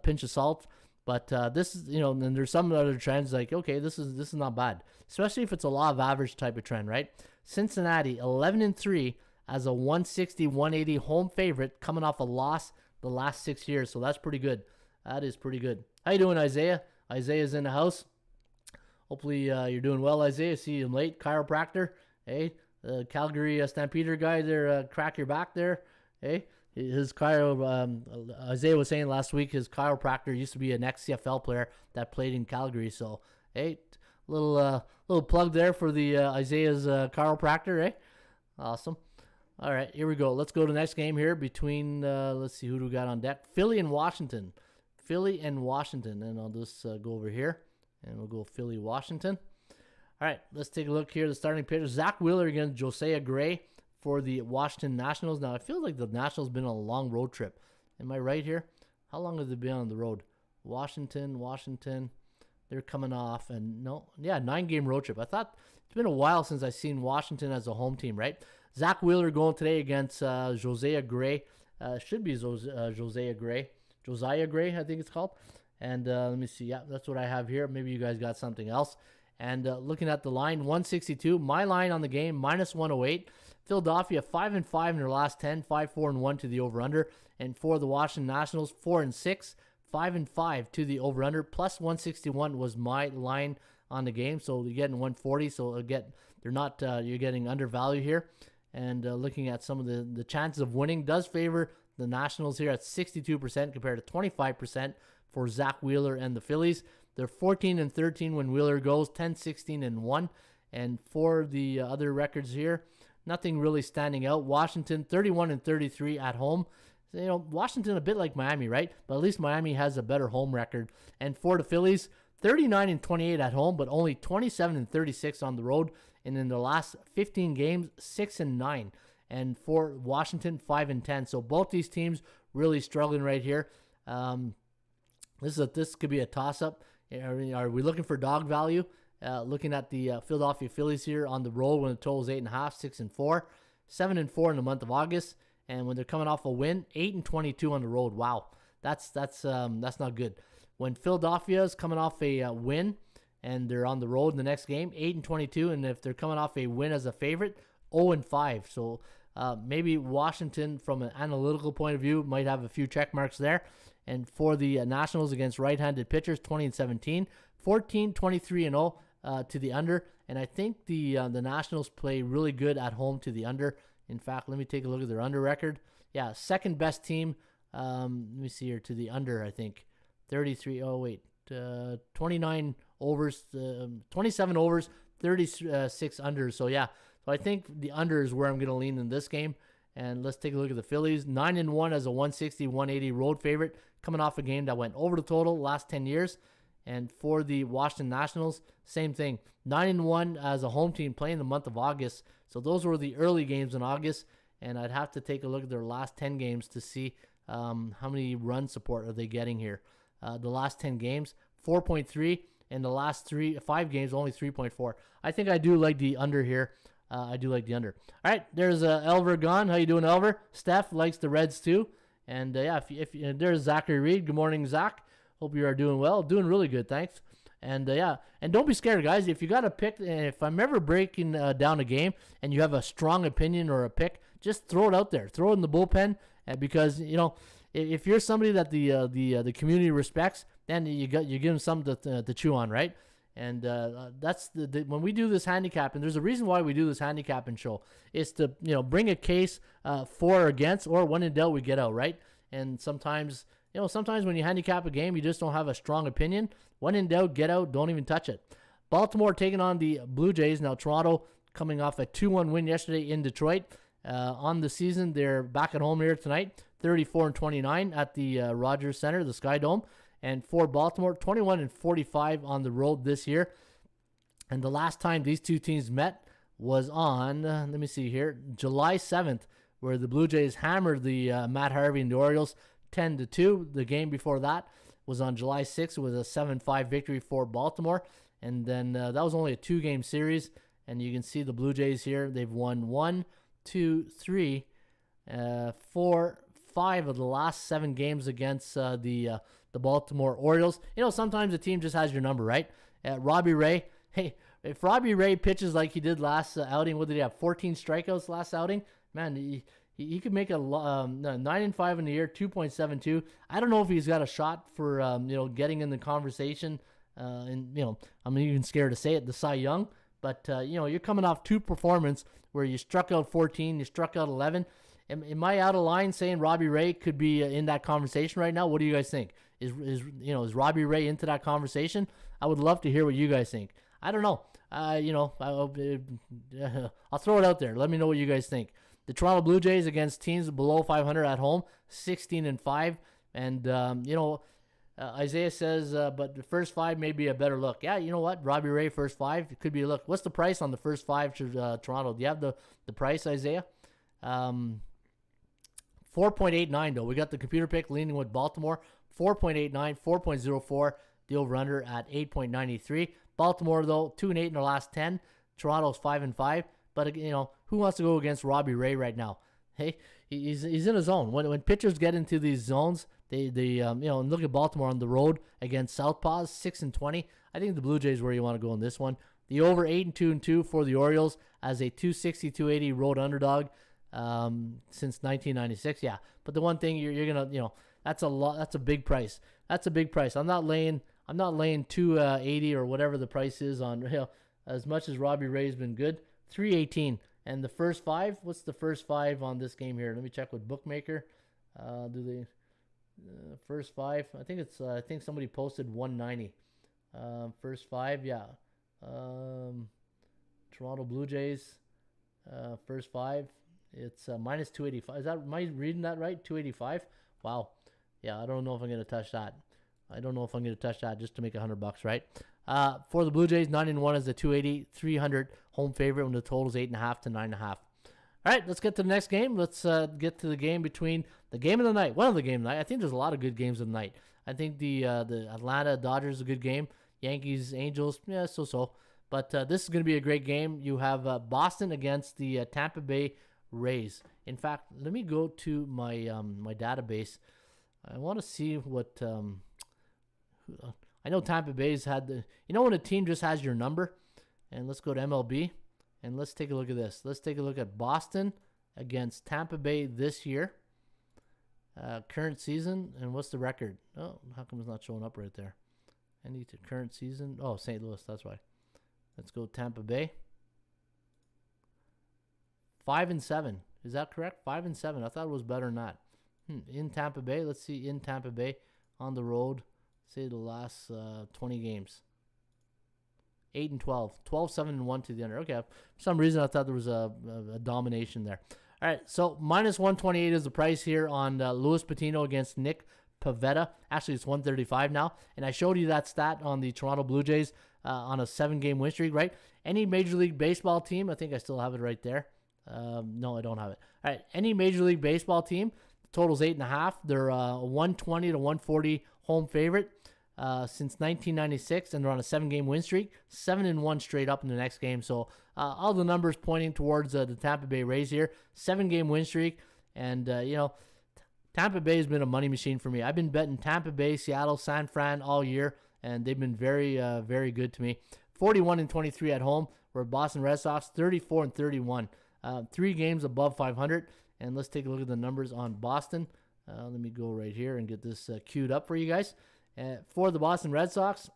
pinch of salt. But this is, and there's some other trends like, okay, this is not bad. Especially if it's a law of average type of trend, right? Cincinnati 11-3 as a 160-180 home favorite coming off a loss the last 6 years. So that's pretty good. That is pretty good. How you doing, Isaiah? Isaiah's in the house. Hopefully you're doing well, Isaiah. See you late. Chiropractor. Hey, the Calgary Stampeder guy there, crack your back there. Hey, Isaiah was saying last week his chiropractor used to be an ex-CFL player that played in Calgary. So, hey, little plug there for the Isaiah's chiropractor, eh? Awesome. All right, here we go. Let's go to the next game here between, let's see, who do we got on deck? Philly and Washington. And I'll just go over here, and we'll go Philly, Washington. All right, let's take a look here. The starting pitcher, Zach Wheeler against Josiah Gray for the Washington Nationals. Now, I feel like the Nationals been on a long road trip. Am I right here? How long have they been on the road? Washington. They're coming off, and 9-game road trip. I thought it's been a while since I've seen Washington as a home team, right? Zach Wheeler going today against Josiah Gray. Should be Josiah Gray, I think it's called. And let me see. Yeah, that's what I have here. Maybe you guys got something else. And looking at the line, 162. My line on the game, minus 108. Philadelphia 5-5 in their last 10, 5-4-1 to the over/under. And for the Washington Nationals, 4-6, 5-5 to the over/under. Plus 161 was my line on the game, so you're getting 140. So you're getting undervalued here. And looking at some of the chances of winning does favor the Nationals here at 62% compared to 25% for Zach Wheeler and the Phillies. They're 14-13 when Wheeler goes, 10-16-1. And for the other records here, nothing really standing out. Washington 31-33 at home. Washington a bit like Miami, right? But at least Miami has a better home record. And for the Phillies, 39-28 at home, but only 27-36 on the road. And in the last 15 games, 6-9. And for Washington, 5-10. So both these teams really struggling right here. This could be a toss-up. Are we looking for dog value? Looking at the Philadelphia Phillies here on the road when the total is 8.5, 6-4, 7-4 in the month of August, and when they're coming off a win, 8-22 on the road. Wow, that's not good. When Philadelphia is coming off a win and they're on the road in the next game, 8-22, and if they're coming off a win as a favorite, 0-5. So maybe Washington, from an analytical point of view, might have a few check marks there. And for the Nationals against right-handed pitchers, 20-17, 14-23-0 to the under. And I think the Nationals play really good at home to the under. In fact, let me take a look at their under record. Yeah, second best team. Let me see here, to the under, I think. 29 overs, 27 overs, 36 unders. So yeah, so I think the under is where I'm going to lean in this game. And let's take a look at the Phillies. 9-1 as a 160-180 road favorite, coming off a game that went over the total last 10 years. And for the Washington Nationals, same thing. 9-1 as a home team playing the month of August. So those were the early games in August. And I'd have to take a look at their last 10 games to see how many run support are they getting here. The last 10 games, 4.3. And the last 5 games, only 3.4. I think I do like the under here. I do like the under. All right, there's Elver gone. How you doing, Elver? Steph likes the Reds too. And if there's Zachary Reed. Good morning, Zach. Hope you are doing well. Doing really good, thanks. And and don't be scared, guys. If you got a pick, if I'm ever breaking down a game and you have a strong opinion or a pick, just throw it out there. Throw it in the bullpen, because if you're somebody that the community respects, then you give them something to chew on, right? And that's when we do this handicapping. There's a reason why we do this handicapping show. It's to bring a case for or against, or when in doubt we get out, right? And sometimes when you handicap a game, you just don't have a strong opinion. When in doubt, get out. Don't even touch it. Baltimore taking on the Blue Jays. Now Toronto coming off a 2-1 win yesterday in Detroit. On the season, they're back at home here tonight, 34-29 at the Rogers Center, the Sky Dome. And for Baltimore, 21-45 on the road this year. And the last time these two teams met was on, let me see here, July 7th, where the Blue Jays hammered the Matt Harvey and the Orioles 10-2. The game before that was on July 6th. It was a 7-5 victory for Baltimore. And then that was only a 2-game series. And you can see the Blue Jays here. They've won 1, 2, 3, 4, 5 of the last 7 games against the Baltimore Orioles. Sometimes the team just has your number, right? Robbie Ray, hey, if Robbie Ray pitches like he did last outing, what did he have? 14 strikeouts last outing? Man, he could make a 9-5 in the year, 2.72. I don't know if he's got a shot for getting in the conversation. And I'm even scared to say it, the Cy Young. But you're coming off 2 performances where you struck out 14, you struck out 11. Am I out of line saying Robbie Ray could be in that conversation right now? What do you guys think? Is Robbie Ray into that conversation? I would love to hear what you guys think. I don't know. I'll throw it out there. Let me know what you guys think. The Toronto Blue Jays against teams below 500 at home, 16-5. And Isaiah says, but the first 5 may be a better look. Yeah, you know what? Robbie Ray, first 5, it could be a look. What's the price on the first 5 to Toronto? Do you have the price, Isaiah? 4.89 though. We got the computer pick leaning with Baltimore. 4.89, 4.04. The over-under at 8.93. Baltimore though 2-8 in their last 10. Toronto's 5-5. But who wants to go against Robbie Ray right now? Hey, he's in a zone. When pitchers get into these zones, they and look at Baltimore on the road against Southpaws, 6-20. I think the Blue Jays where you want to go in this one. The over 8-2 for the Orioles as a 260-280 road underdog since 1996. Yeah, but the one thing you're gonna that's a lot. That's a big price. I'm I'm not laying 280 or whatever the price is on, as much as Robbie Ray's been good. 318. And the first 5, what's the first 5 on this game here? Let me check with Bookmaker. Do they first 5? I think it's I think somebody posted 190. First 5, yeah. Toronto Blue Jays, first 5. It's minus 285. Am I reading that right? 285. Wow. Yeah, I don't know if I'm gonna touch that. Just to make $100, right? For the Blue Jays, 9-1 is the 280, 300 home favorite when the total is 8.5 to 9.5. All right, let's get to the next game. Let's get to the game between the game of the night. One of the game of the night. I think there's a lot of good games of the night. I think the Atlanta Dodgers is a good game. Yankees, Angels, yeah, so. But this is going to be a great game. You have Boston against the Tampa Bay Rays. In fact, let me go to my my database. I want to see what I know. Tampa Bay's had the. You know when a team just has your number, and let's go to MLB, and let's take a look at this. Let's take a look at Boston against Tampa Bay this year. Current season, and what's the record? Oh, how come it's not showing up right there? I need to current season. Oh, St. Louis. That's why. Let's go Tampa Bay. 5-7. Is that correct? 5-7. I thought it was better than that. In Tampa Bay. Let's see. In Tampa Bay on the road. Say the last 20 games. 8-12. 12-7-1 to the under. Okay. For some reason, I thought there was a domination there. All right. So minus 128 is the price here on Luis Patino against Nick Pivetta. Actually, it's 135 now. And I showed you that stat on the Toronto Blue Jays on a 7-game win streak, right? Any Major League Baseball team, I think I still have it right there. No, I don't have it. All right, any Major League Baseball team, the total's 8.5. They're a 120 to 140 home favorite since 1996, and they're on a 7-game win streak, 7-1 straight up in the next game. So all the numbers pointing towards the Tampa Bay Rays here. 7-game win streak, and Tampa Bay has been a money machine for me. I've been betting Tampa Bay, Seattle, San Fran all year, and they've been very, very good to me. 41-23 at home. We're Boston Red Sox, 34-31. 3 games above 500. And let's take a look at the numbers on Boston. Let me go right here and get this queued up for you guys. For the Boston Red Sox,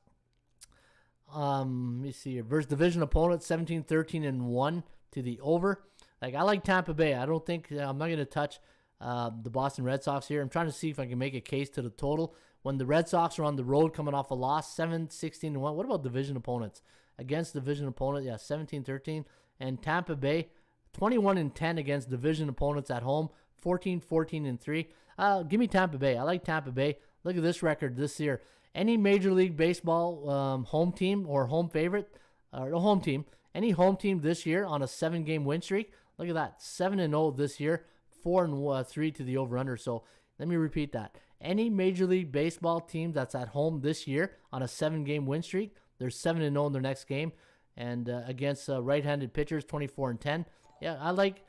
let me see here. Versus division opponent, 17-13-1 to the over. Like, I like Tampa Bay. I don't think I'm not going to touch the Boston Red Sox here. I'm trying to see if I can make a case to the total. When the Red Sox are on the road coming off a loss, 7-16-1. What about division opponents? Against division opponent, yeah, 17-13. And Tampa Bay, 21-10 against division opponents at home, 14-14-3. Give me Tampa Bay. I like Tampa Bay. Look at this record this year. Any Major League Baseball home team or home favorite, or a home team, any home team this year on a 7-game win streak, look at that, 7-0 this year, 4-3 to the over-under. So let me repeat that. Any Major League Baseball team that's at home this year on a 7-game win streak, they're 7-0 in their next game, and against right-handed pitchers, 24-10. Yeah, I like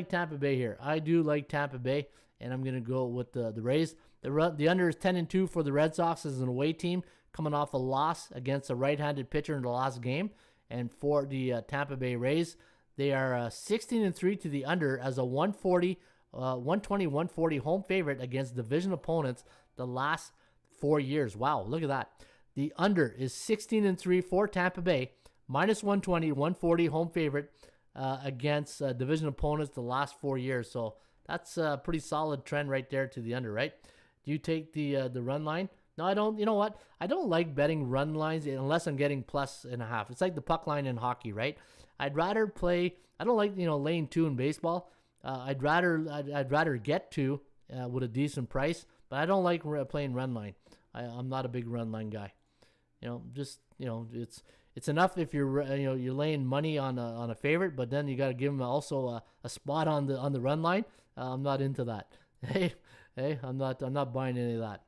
Tampa Bay here. I do like Tampa Bay, and I'm gonna go with the Rays. The under is 10-2 for the Red Sox as an away team, coming off a loss against a right-handed pitcher in the last game, and for the Tampa Bay Rays, they are 16-3 to the under as a 120-140 home favorite against division opponents the last 4 years. Wow, look at that. The under is 16-3 for Tampa Bay, minus 120, 140 home favorite against division opponents the last 4 years. So that's a pretty solid trend right there to the under, right? Do you take the run line? No, I don't. You know what? I don't like betting run lines unless I'm getting +1.5. It's like the puck line in hockey, right? I'd rather play. I don't like laying 2 in baseball. I'd rather get 2 with a decent price, but I don't like playing run line. I'm not a big run line guy. It's enough if you're you're laying money on a favorite, but then you got to give them also a spot on the run line. I'm not into that. Hey, I'm not buying any of that.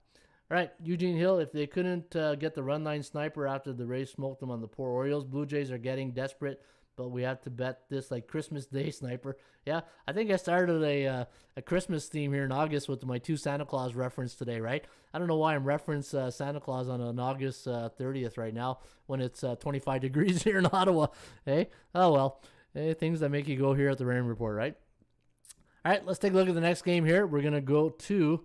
All right, Eugene Hill, if they couldn't get the run line sniper after the Rays smoked them on the poor Orioles, Blue Jays are getting desperate, but we have to bet this like Christmas Day sniper. Yeah, I think I started a Christmas theme here in August with my 2 Santa Claus reference today, right? I don't know why I'm referencing Santa Claus on an August 30th right now when it's 25 degrees here in Ottawa. Hey, oh well, things that make you go here at the Raymond Report, right? All right, let's take a look at the next game here. We're going to go to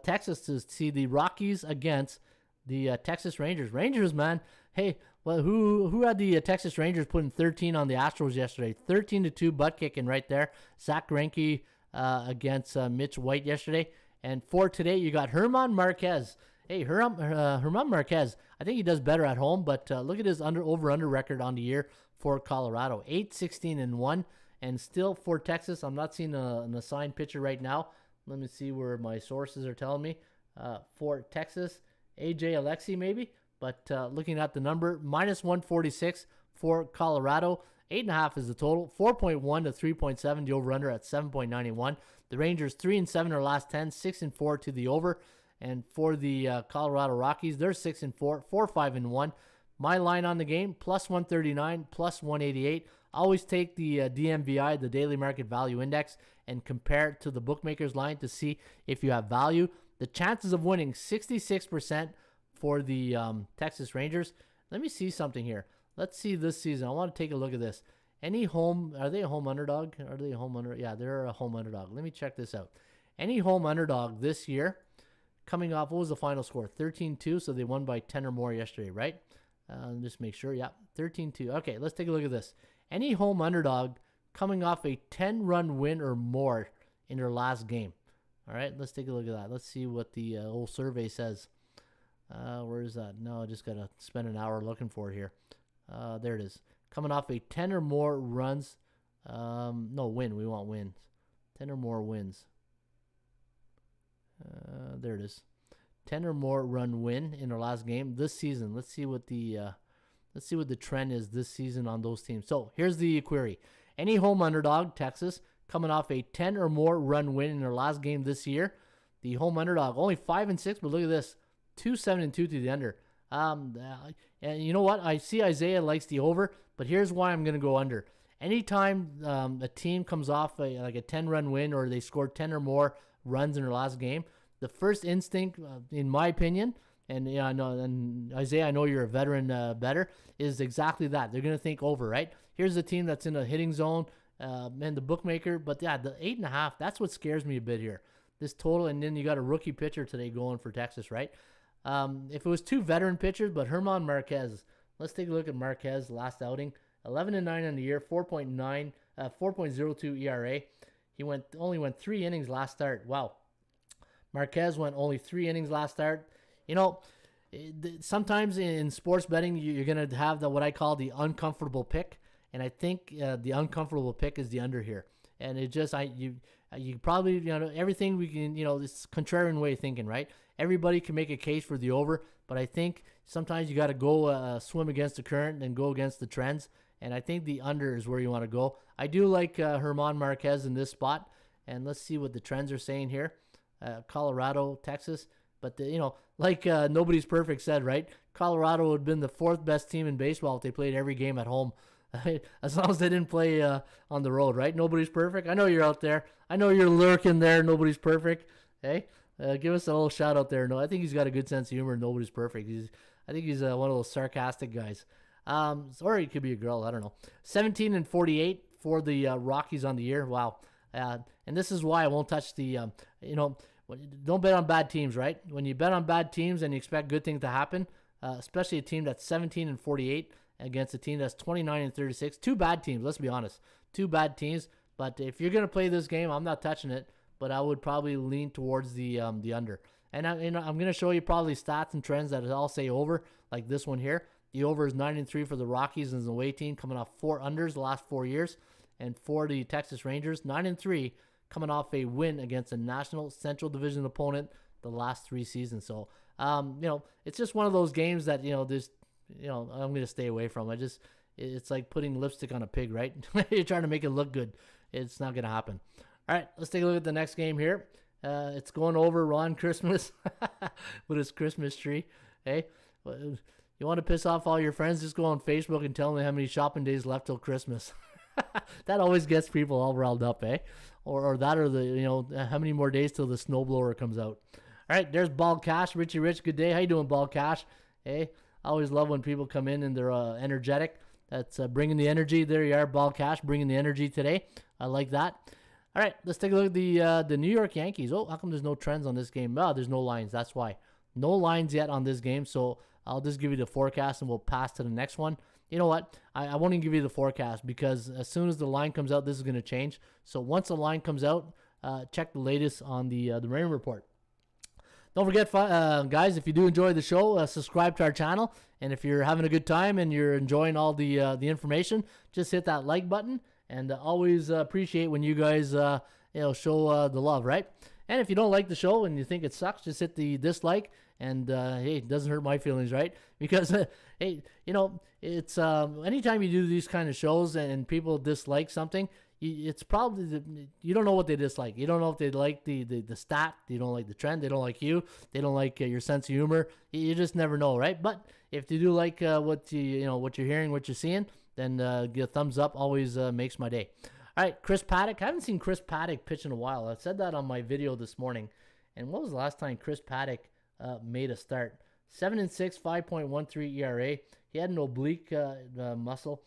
Texas to see the Rockies against The Texas Rangers. Rangers, man. Hey, well, who had the Texas Rangers putting 13 on the Astros yesterday? 13-2 butt kicking right there. Zach Greinke against Mitch White yesterday. And for today, you got German Marquez. Hey, German Marquez, I think he does better at home, but look at his over-under record on the year for Colorado. 8-16-1. And still for Texas, I'm not seeing an assigned pitcher right now. Let me see where my sources are telling me. For Texas, AJ Alexi maybe. But looking at the number, minus 146 for Colorado. 8.5 is the total. 4.1 to 3.7, the over-under at 7.91. The Rangers 3-7 their last 10, 6-4 to the over. And for the Colorado Rockies, they're 6-4, 4-5-1. My line on the game, plus 139, plus 188. Always take the DMVI, the Daily Market Value Index, and compare it to the bookmaker's line to see if you have value. The chances of winning, 66% for the Texas Rangers. Let me see something here. Let's see this season. I want to take a look at this. Are they a home underdog? Yeah, they're a home underdog. Let me check this out. Any home underdog this year, coming off, what was the final score? 13-2, so they won by 10 or more yesterday, right? Just make sure. Yeah, 13-2. Okay, let's take a look at this. Any home underdog coming off a 10-run win or more in their last game. All right, let's take a look at that. Let's see what the old survey says. Where is that? No, I just got to spend an hour looking for it here. There it is. Coming off a 10 or more runs. No, win. We want wins. 10 or more wins. There it is. 10 or more run win in their last game this season. Let's see what the trend is this season on those teams. So here's the query. Any home underdog, Texas, coming off a 10 or more run win in their last game this year. The home underdog, only 5-6, but look at this. 2-7-2 to the under. And you know what? I see Isaiah likes the over, but here's why I'm going to go under. Anytime a team comes off a 10-run win or they score 10 or more runs in their last game, the first instinct, in my opinion, and I know, and Isaiah, I know you're a veteran better, is exactly that. They're going to think over, right? Here's a team that's in a hitting zone, and the bookmaker, but yeah, the 8.5, that's what scares me a bit here. This total, and then you got a rookie pitcher today going for Texas, right? If it was two veteran pitchers, but German Marquez, let's take a look at Marquez last outing. 11-9 on the year, 4.02 ERA. He only went 3 innings last start. Wow. Marquez went only 3 innings last start. You know, sometimes in sports betting, you're going to have what I call the uncomfortable pick. And I think the uncomfortable pick is the under here. And it just, you probably, everything we can, this contrarian way of thinking, right? Everybody can make a case for the over, but I think sometimes you got to go swim against the current and go against the trends. And I think the under is where you want to go. I do like German Marquez in this spot. And let's see what the trends are saying here. Colorado, Texas. But, nobody's perfect said, right? Colorado would have been the 4th best team in baseball if they played every game at home. As long as they didn't play on the road, right? Nobody's perfect. I know you're out there. I know you're lurking there. Nobody's perfect. Hey, give us a little shout out there. No, I think he's got a good sense of humor. Nobody's perfect. I think he's one of those sarcastic guys. Or he could be a girl. I don't know. 17-48 for the Rockies on the year. Wow. And this is why I won't touch the, don't bet on bad teams, right? When you bet on bad teams and you expect good things to happen, especially a team that's 17-48 against a team that's 29-36. 2 bad teams, let's be honest. 2 bad teams. But if you're going to play this game, I'm not touching it. But I would probably lean towards the under. And I'm going to show you probably stats and trends that all say over, like this one here. The over is 9-3 for the Rockies and the away team, coming off 4 unders the last 4 years. And for the Texas Rangers, 9-3, coming off a win against a National Central Division opponent the last 3 seasons. So, it's just one of those games that, I'm going to stay away from. It's like putting lipstick on a pig, right? You're trying to make it look good. It's not going to happen. All right, let's take a look at the next game here. It's going over Ron Christmas with his Christmas tree. Hey, you want to piss off all your friends? Just go on Facebook and tell them how many shopping days left till Christmas. That always gets people all riled up, eh? Or that, or the how many more days till the snowblower comes out. All right, there's Bald Cash. Richie Rich, good day. How you doing, Bald Cash? Hey, I always love when people come in and they're energetic. That's bringing the energy. There you are, Bald Cash, bringing the energy today. I like that. All right, let's take a look at the New York Yankees. Oh, how come there's no trends on this game? Oh, there's no lines. That's why. No lines yet on this game, so I'll just give you the forecast and we'll pass to the next one. You know what? I won't even give you the forecast because as soon as the line comes out, this is going to change. So once the line comes out, check the latest on the Raymond Report. Don't forget, guys, if you do enjoy the show, subscribe to our channel. And if you're having a good time and you're enjoying all the information, just hit that like button. And always appreciate when you guys show the love, right? And if you don't like the show and you think it sucks, just hit the dislike. And hey, it doesn't hurt my feelings, right? Because hey, it's anytime you do these kind of shows and people dislike something, it's probably you don't know what they dislike. You don't know if they like the stat, you don't like the trend, they don't like you, they don't like your sense of humor. You just never know, right? But if you do like what what you're hearing, what you're seeing, then give a thumbs up. Always makes my day. All right, Chris Paddock. I haven't seen Chris Paddock pitch in a while. I said that on my video this morning. And what was the last time Chris Paddock made a start? 7-6, 5.13 ERA. He had an oblique muscle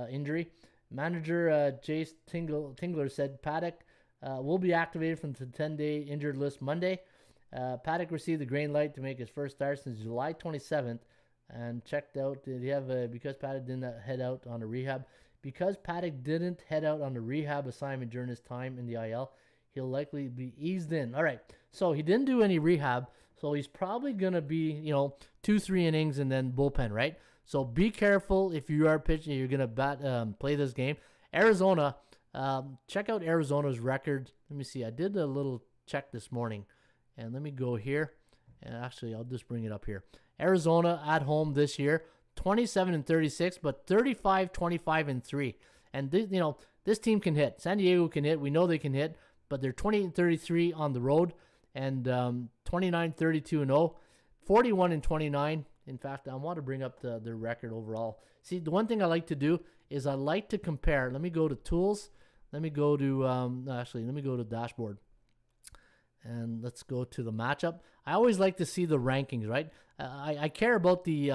injury. Manager Jace Tingler said Paddock will be activated from the 10-day injured list Monday. Paddock received the green light to make his first start since July 27th and checked out. Did he have because Paddock didn't head out on a rehab? Because Paddock didn't head out on a rehab assignment during his time in the IL, he'll likely be eased in. All right, so he didn't do any rehab, so he's probably going to be, 2-3 innings and then bullpen, right? So be careful if you are pitching, you're going to play this game. Arizona, check out Arizona's record. Let me see. I did a little check this morning, and let me go here. And actually, I'll just bring it up here. Arizona at home this year, 27-36, but 35-25-3. And this team can hit. San Diego can hit. We know they can hit, but they're 20-33 on the road and 29-32-0, 41-29. In fact, I want to bring up the record overall. See, the one thing I like to do is I like to compare. Let me go to tools. Let me go to let me go to dashboard. And let's go to the matchup. I always like to see the rankings, right? I care about the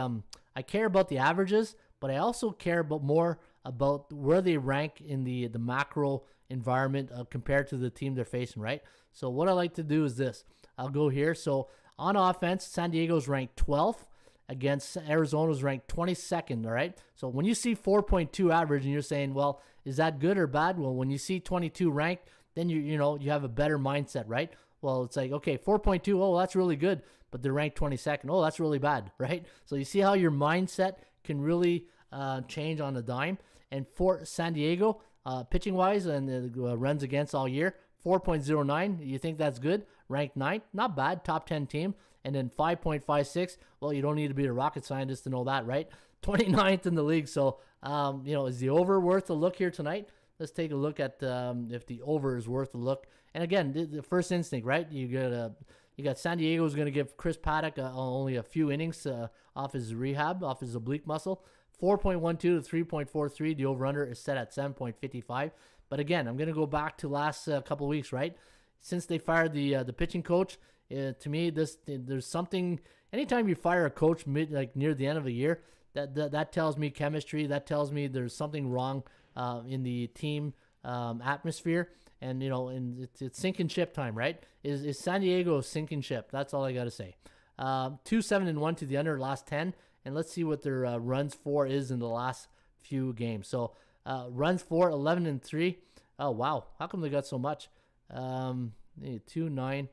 averages, but I also care more about where they rank in the macro environment compared to the team they're facing, right? So what I like to do is this. I'll go here. So on offense, San Diego's ranked 12th against Arizona's ranked 22nd, all right? So when you see 4.2 average and you're saying, well, is that good or bad? Well, when you see 22 ranked, then you have a better mindset, right? Well, it's like, okay, 4.2, oh, that's really good, but they're ranked 22nd. Oh, that's really bad, right? So you see how your mindset can really change on a dime. And for San Diego, pitching-wise, and runs against all year, 4.09. You think that's good? Ranked 9th, not bad, top 10 team. And then 5.56. Well, you don't need to be a rocket scientist to know that, right? 29th in the league. So, is the over worth a look here tonight? Let's take a look at if the over is worth a look. And again, the first instinct, right? You got San Diego's going to give Chris Paddock only a few innings off his rehab, off his oblique muscle. 4.12 to 3.43. The over-under is set at 7.55. But again, I'm going to go back to last couple of weeks, right? Since they fired the pitching coach, to me, there's something. Anytime you fire a coach near the end of the year, that tells me chemistry. That tells me there's something wrong in the team atmosphere. And it's sinking ship time, right? Is San Diego a sinking ship? That's all I got to say. 2-7-1 to the under last 10, and let's see what their runs for is in the last few games. So runs for 11-3. Oh wow, how come they got so much? 2-9.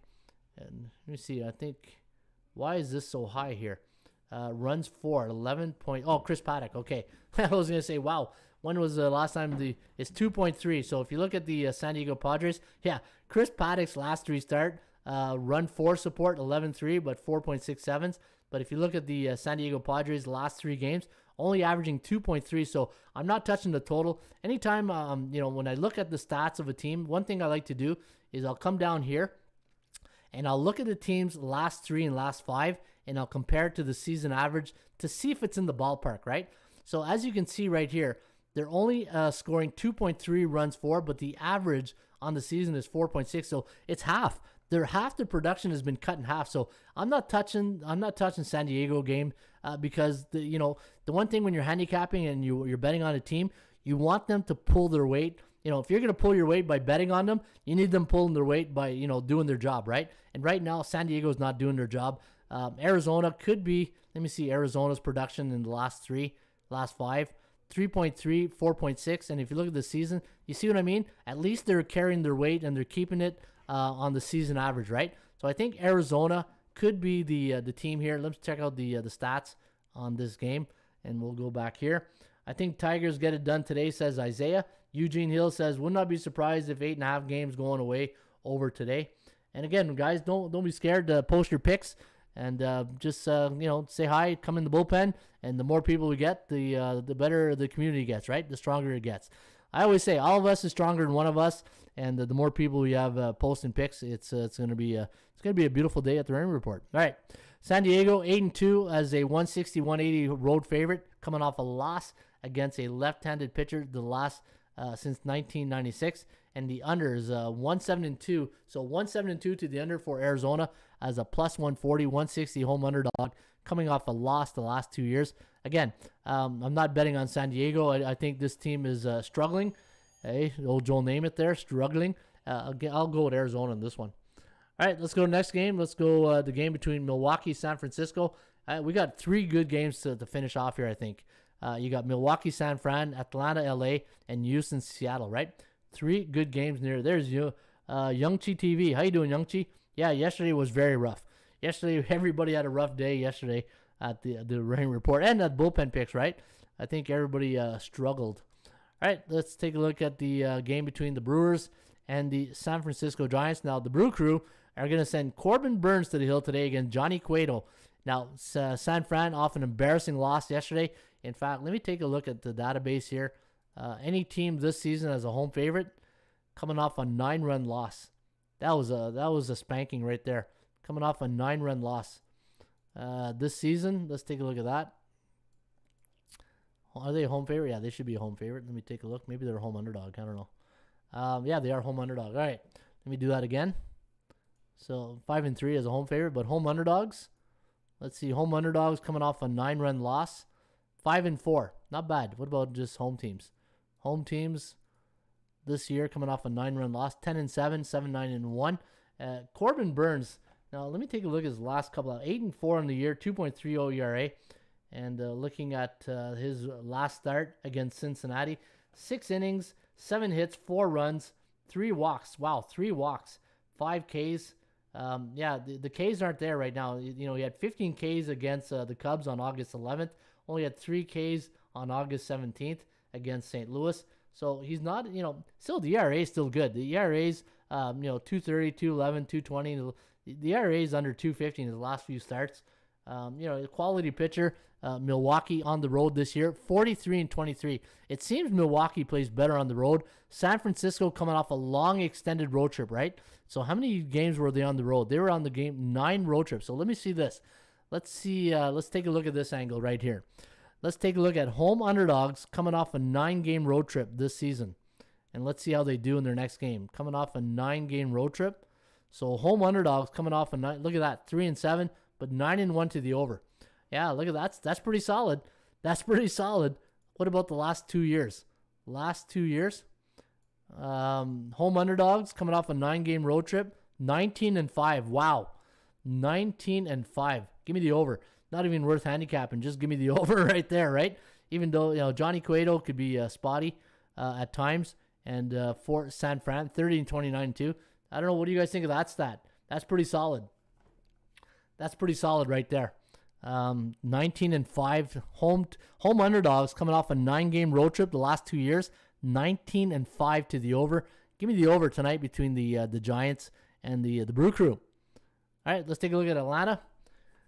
And let me see. I think, why is this so high here? Runs for 11 point. Oh, Chris Paddock. Okay, I was gonna say, wow. When was the last time it's 2.3? So if you look at the San Diego Padres, yeah, Chris Paddock's last three start run for support 11.3, but 4.67s. But if you look at the San Diego Padres last three games, only averaging 2.3. So I'm not touching the total. Anytime when I look at the stats of a team, one thing I like to do is I'll come down here and I'll look at the team's last three and last five, and I'll compare it to the season average to see if it's in the ballpark, right? So as you can see right here, they're only scoring 2.3 runs for, but the average on the season is 4.6. So it's half. Half the production has been cut in half. So I'm not touching San Diego game because the one thing when you're handicapping and you're betting on a team, you want them to pull their weight. If you're going to pull your weight by betting on them, you need them pulling their weight by, doing their job, right? And right now, San Diego's not doing their job. Arizona could be, let me see Arizona's production in the last five, 3.3, 4.6. And if you look at the season, you see what I mean? At least they're carrying their weight and they're keeping it on the season average, right? So I think Arizona could be the team here. Let's check out the stats on this game, and we'll go back here. I think Tigers get it done today, says Isaiah. Eugene Hill says, would not be surprised if 8.5 games going away over today. And again, guys, don't be scared to post your picks and just say hi, come in the bullpen, and the more people we get, the better the community gets, right? The stronger it gets. I always say all of us is stronger than one of us, and the more people we have posting picks, it's gonna be a beautiful day at the Raymond Report. All right, San Diego 8-2 as a 160-180 road favorite, coming off a loss against a left-handed pitcher, the last since 1996, and the under is 1-7-2. So 1-7-2 to the under for Arizona as a plus 140, 160 home underdog, coming off a loss the last 2 years. Again, I'm not betting on San Diego. I think this team is struggling. Hey, old Joel Namath there, struggling. I'll go with Arizona in this one. All right, let's go to the next game. Let's go the game between Milwaukee, San Francisco. We got 3 good games to finish off here, I think. You got Milwaukee, San Fran, Atlanta, LA, and Houston, Seattle, right? 3 good games near. There's you, Youngchi TV. How you doing, Youngchi? Yeah, yesterday was very rough. Yesterday, everybody had a rough day yesterday at the Rain Report and at Bullpen Picks, right? I think everybody struggled. All right, let's take a look at the game between the Brewers and the San Francisco Giants. Now, the Brew Crew are going to send Corbin Burns to the hill today against Johnny Cueto. Now, San Fran off an embarrassing loss yesterday. In fact, let me take a look at the database here. Any team this season as a home favorite coming off a 9-run loss. That was a spanking right there. Coming off a 9-run loss. This season, let's take a look at that. Are they a home favorite? Yeah, they should be a home favorite. Let me take a look. Maybe they're a home underdog. I don't know. Yeah, they are home underdog. All right, let me do that again. So 5-3 as a home favorite, but home underdogs. Let's see, home underdogs coming off a 9-run loss. 5-4, not bad. What about just home teams? Home teams this year coming off a 9-run loss. 10-7, 7-9-1. Corbin Burns. Now let me take a look at his last couple out. 8-4 in the year, 2.30 ERA. And looking at his last start against Cincinnati, 6 innings, 7 hits, 4 runs, 3 walks. Wow, 3 walks, 5 Ks. Yeah, the Ks aren't there right now. You know, he had 15 Ks against the Cubs on August 11th. Only had 3 Ks on August 17th against St. Louis. So he's not, still the ERA is still good. The ERA's, 230, 211, 220. The ERA is under 250 in his last few starts. A quality pitcher. Milwaukee on the road this year, 43-23. It seems Milwaukee plays better on the road. San Francisco coming off a long extended road trip, right? So how many games were they on the road? They were on the game 9 road trips. So let me see this. Let's see. Let's take a look at this angle right here. Let's take a look at home underdogs coming off a 9-game road trip this season. And let's see how they do in their next game. Coming off a 9-game road trip. So home underdogs coming off a 9. Look at that, 3-7, but 9-1 to the over. Yeah, look at that. That's pretty solid. That's pretty solid. What about the last 2 years? Last 2 years, home underdogs coming off a 9-game road trip, 19-5. Wow, 19-5. Give me the over. Not even worth handicapping. Just give me the over right there, right? Even though Johnny Cueto could be spotty at times, and for San Fran, 30-29 too. I don't know. What do you guys think of that stat? That's pretty solid. That's pretty solid right there. 19-5 home underdogs coming off a 9-game road trip the last 2 years. 19-5 to the over. Give me the over tonight between the Giants and the Brew Crew. All right, let's take a look at Atlanta.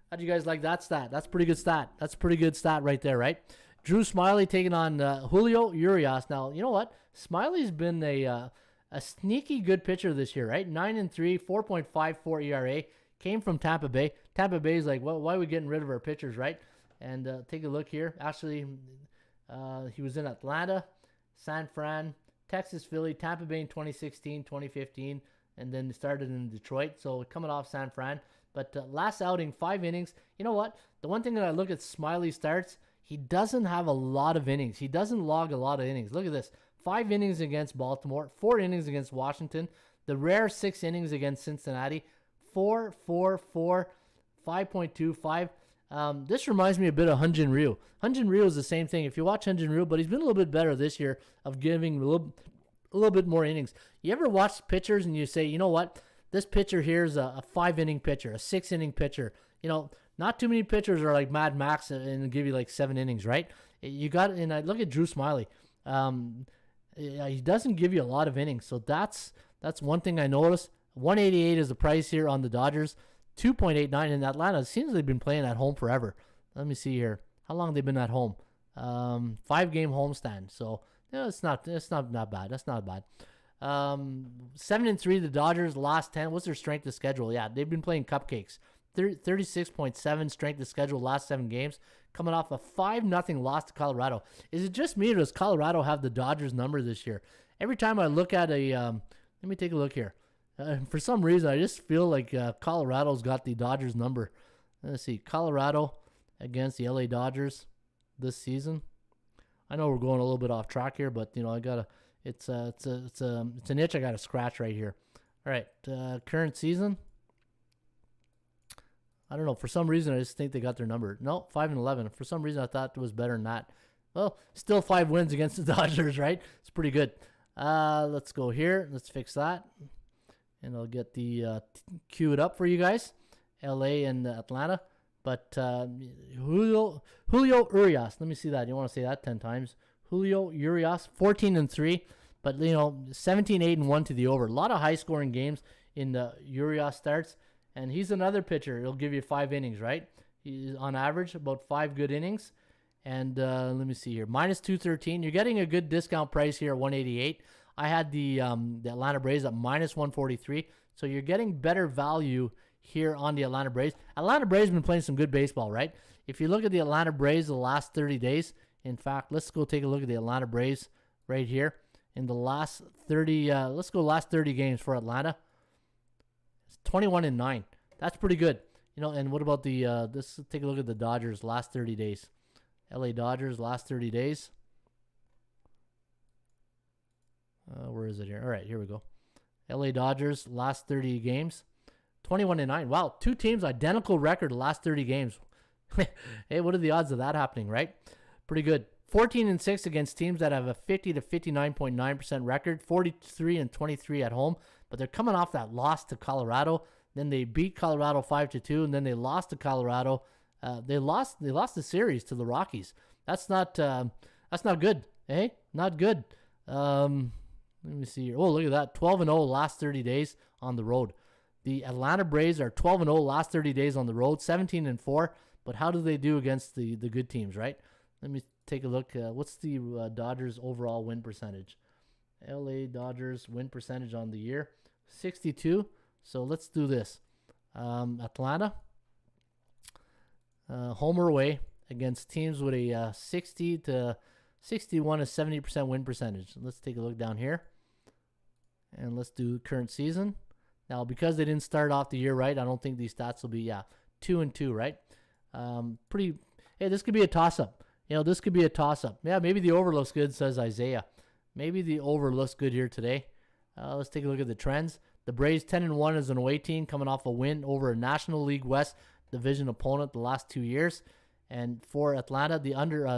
How do you guys like that stat? That's a pretty good stat. That's a pretty good stat right there, right? Drew Smiley taking on Julio Urias. Now, you know what? Smiley's been a sneaky good pitcher this year, right? 9-3, 4.54 ERA. Came from Tampa Bay. Tampa Bay is like, well, why are we getting rid of our pitchers, right? And take a look here. Actually, he was in Atlanta, San Fran, Texas, Philly, Tampa Bay in 2016, 2015, and then started in Detroit. So coming off San Fran. But last outing, 5 innings. You know what? The one thing that I look at Smiley starts, he doesn't have a lot of innings. He doesn't log a lot of innings. Look at this. 5 innings against Baltimore, 4 innings against Washington, the rare 6 innings against Cincinnati, 4, 4, 4, 5.25. This reminds me a bit of Hyun-Jin Ryu. Hyun-Jin Ryu is the same thing. If you watch Hyun-Jin Ryu, but he's been a little bit better this year of giving a little bit more innings. You ever watch pitchers and you say, you know what? This pitcher here is a 5-inning pitcher, a 6-inning pitcher. You know, not too many pitchers are like Mad Max and give you like 7 innings, right? You got, and I look at Drew Smiley. He doesn't give you a lot of innings, so that's one thing I noticed. 188 is the price here on the Dodgers. 2.89 in Atlanta. It seems they've been playing at home forever. Let me see here. How long have they been at home? 5-game homestand. So yeah, it's not bad. That's not bad. 7-3 the Dodgers last 10. What's their strength of schedule? Yeah, they've been playing cupcakes. 36.7 strength of schedule last 7 games, coming off a 5-0 loss to Colorado. Is it just me or does Colorado have the Dodgers number this year? Every time I look at a, let me take a look here. For some reason, I just feel like Colorado's got the Dodgers number. Let's see, Colorado against the LA Dodgers this season. I know we're going a little bit off track here, but you know I gotta. It's an itch I gotta scratch right here. All right, current season. I don't know. For some reason, I just think they got their number. No, 5-11. For some reason, I thought it was better than that. Well, still 5 wins against the Dodgers, right? It's pretty good. Let's go here. Let's fix that. And I'll get the cue it up for you guys. LA and Atlanta. But Julio Urias. Let me see that. You want to say that 10 times. Julio Urias, 14-3. But, you know, 17-8-1 to the over. A lot of high-scoring games in the Urias starts. And he's another pitcher. He'll give you 5 innings, right? He's on average about 5 good innings. And let me see here. Minus 213. You're getting a good discount price here at 188. I had the Atlanta Braves at minus 143. So you're getting better value here on the Atlanta Braves. Atlanta Braves have been playing some good baseball, right? If you look at the Atlanta Braves the last 30 days, in fact, let's go take a look at the Atlanta Braves right here. In the last 30, let's go last 30 games for Atlanta. 21-9. That's pretty good. You know, and what about the let's take a look at the Dodgers last 30 days. LA Dodgers last 30 days. Where is it here? All right, here we go. LA Dodgers last 30 games. 21-9. Wow, 2 teams identical record last 30 games. Hey, what are the odds of that happening, right? Pretty good. 14-6 against teams that have a 50 to 59.9% record. 43-23 at home. But they're coming off that loss to Colorado. Then they beat Colorado 5-2, and then they lost to Colorado. They lost the series to the Rockies. That's not good. Eh? Not good. Let me see here. Oh, look at that. 12-0 last 30 days on the road. The Atlanta Braves are 12-0 last 30 days on the road, 17-4. But how do they do against the good teams, right? Let me take a look. What's the Dodgers overall win percentage? LA Dodgers win percentage on the year, 62. So let's do this. Atlanta, home or away against teams with a 60 to 61 to 70% win percentage. Let's take a look down here. And let's do current season. Now, because they didn't start off the year right, I don't think these stats will be, 2-2, right? Hey, this could be a toss-up. You know, this could be a toss-up. Yeah, maybe the over looks good, says Isaiah. Maybe the over looks good here today. Let's take a look at the trends. The Braves 10-1 as an away team, coming off a win over a National League West division opponent the last 2 years. And for Atlanta, the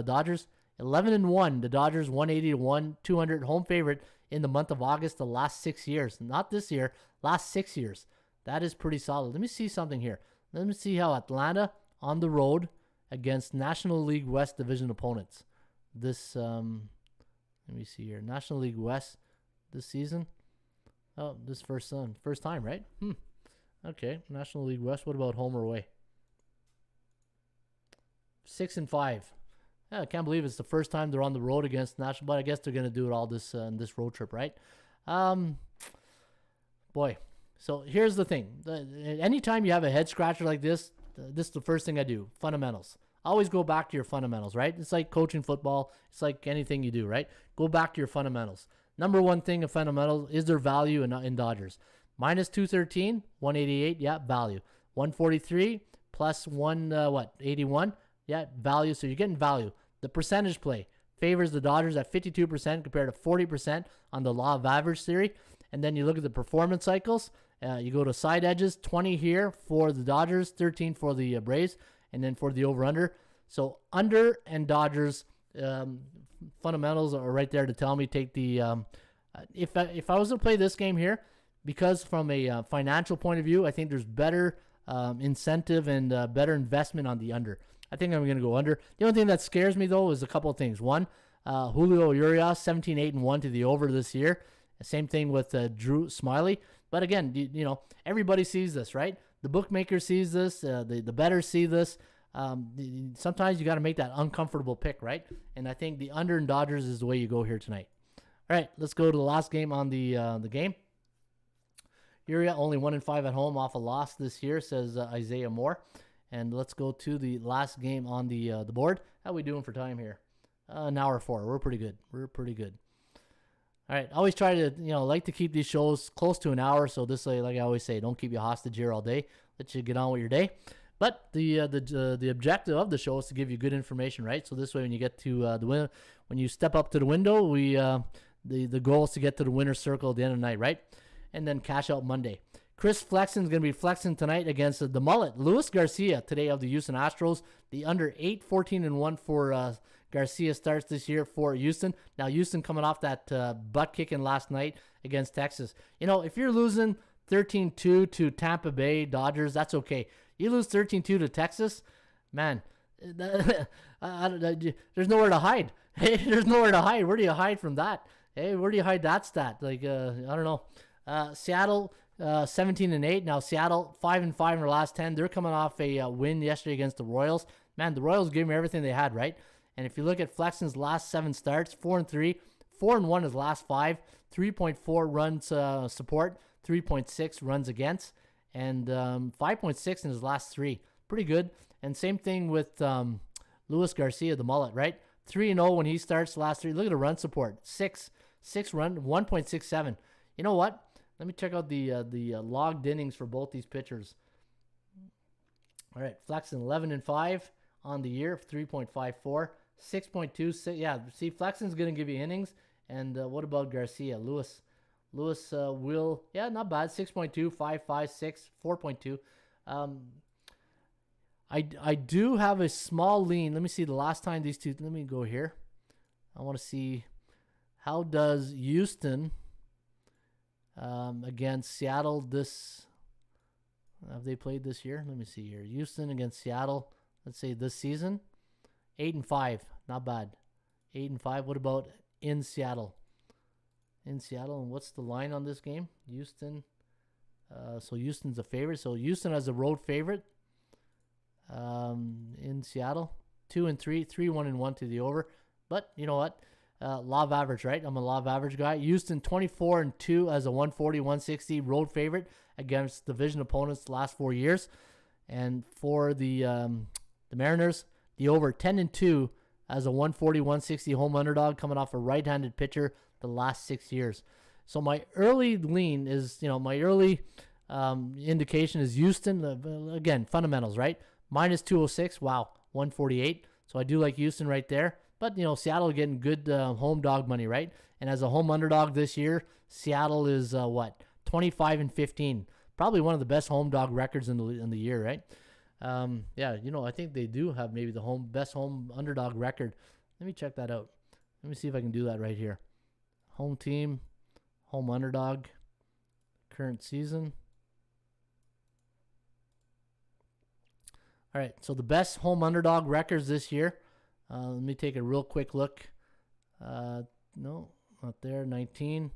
Dodgers 11-1. The Dodgers 180-1, 200 home favorite in the month of August the last 6 years. Not this year, last 6 years. That is pretty solid. Let me see something here. Let me see how Atlanta on the road against National League West division opponents. This let me see here. National League West this season. Oh, this first time, right? Okay, National League West. What about home or away? 6-5. Yeah, I can't believe it's the first time they're on the road against National, but I guess they're going to do it all this this road trip, right? Boy. So here's the thing. Anytime you have a head scratcher like this is the first thing I do. Fundamentals. Always go back to your fundamentals, right? It's like coaching football. It's like anything you do, right? Go back to your fundamentals. Number one thing of fundamentals is their value in Dodgers. Minus 213, 188, yeah, value. 143 plus 81, yeah, value. So you're getting value. The percentage play favors the Dodgers at 52% compared to 40% on the law of average theory. And then you look at the performance cycles, You go to side edges, 20 here for the Dodgers, 13 for the Braves, and then for the over-under. So under and Dodgers fundamentals are right there to tell me take the if I was to play this game here, because from a financial point of view, I think there's better incentive and better investment on the under. I think I'm going to go under. The only thing that scares me, though, is a couple of things. One, Julio Urias, 17-8-1 to the over this year. Same thing with Drew Smiley. But again, you know, everybody sees this, right? The bookmaker sees this. The bettors see this. Sometimes you got to make that uncomfortable pick, right? And I think the under and Dodgers is the way you go here tonight. All right, let's go to the last game on the game. Urias only 1-5 at home off a loss this year, says Isaiah Moore. And let's go to the last game on the board. How are we doing for time here? An hour 4. We're pretty good. All right. I always try to, like to keep these shows close to an hour. So this way, like I always say, don't keep you hostage here all day. Let you get on with your day. But the objective of the show is to give you good information, right? So this way, when you get to the win, when you step up to the window, the goal is to get to the winner's circle at the end of the night, right? And then cash out Monday. Chris Flexen's going to be flexing tonight against the mullet, Luis Garcia, today of the Houston Astros. The under 8, 14-1 for Garcia starts this year for Houston. Now, Houston coming off that butt kicking last night against Texas. If you're losing 13-2 to Tampa Bay Dodgers, that's okay. You lose 13-2 to Texas, man, there's nowhere to hide. Hey, there's nowhere to hide. Where do you hide from that? Hey, where do you hide that stat? I don't know. Seattle 17-8. Now Seattle 5-5 in their last 10. They're coming off a win yesterday against the Royals. Man, the Royals gave them everything they had, right? And if you look at Flexen's last 7 starts, 4-3, 4-1 his last 5, 3.4 runs support, 3.6 runs against, and 5.6 in his last 3. Pretty good. And same thing with Luis Garcia, the mullet, right? 3-0 when he starts the last 3. Look at the run support. 6 run, 1.67. You know what? Let me check out the logged innings for both these pitchers. All right, Flexen 11-5 on the year, 3.54, 6.2. Yeah, see, Flexen's going to give you innings. And what about Garcia? Lewis will, yeah, not bad, 6.2, 5.5, 6, 4.2. I do have a small lean. Let me see the last time these two. Let me go here. I want to see how does Houston against Seattle have they played this year? Let me see here. Houston against Seattle, let's say this season, 8-5, not bad. 8-5. What about in Seattle? And what's the line on this game? Houston. So Houston's a favorite. So Houston as a road favorite. In Seattle, 2-3, 3-1-1 to the over. But you know what? Law of average, right? I'm a law of average guy. Houston 24-2 as a 140, 160 road favorite against division opponents the last 4 years. And for the Mariners, the over 10-2 as a 140, 160 home underdog coming off a right-handed pitcher the last 6 years. So my early lean is, my early indication is Houston. Again, fundamentals, right? Minus 206. Wow, 148. So I do like Houston right there. But, Seattle getting good home dog money, right? And as a home underdog this year, Seattle is, 25-15. Probably one of the best home dog records in the year, right? Yeah, I think they do have maybe the best home underdog record. Let me check that out. Let me see if I can do that right here. Home team, home underdog, current season. All right, so the best home underdog records this year. Let me take a real quick look. No, not there. 19.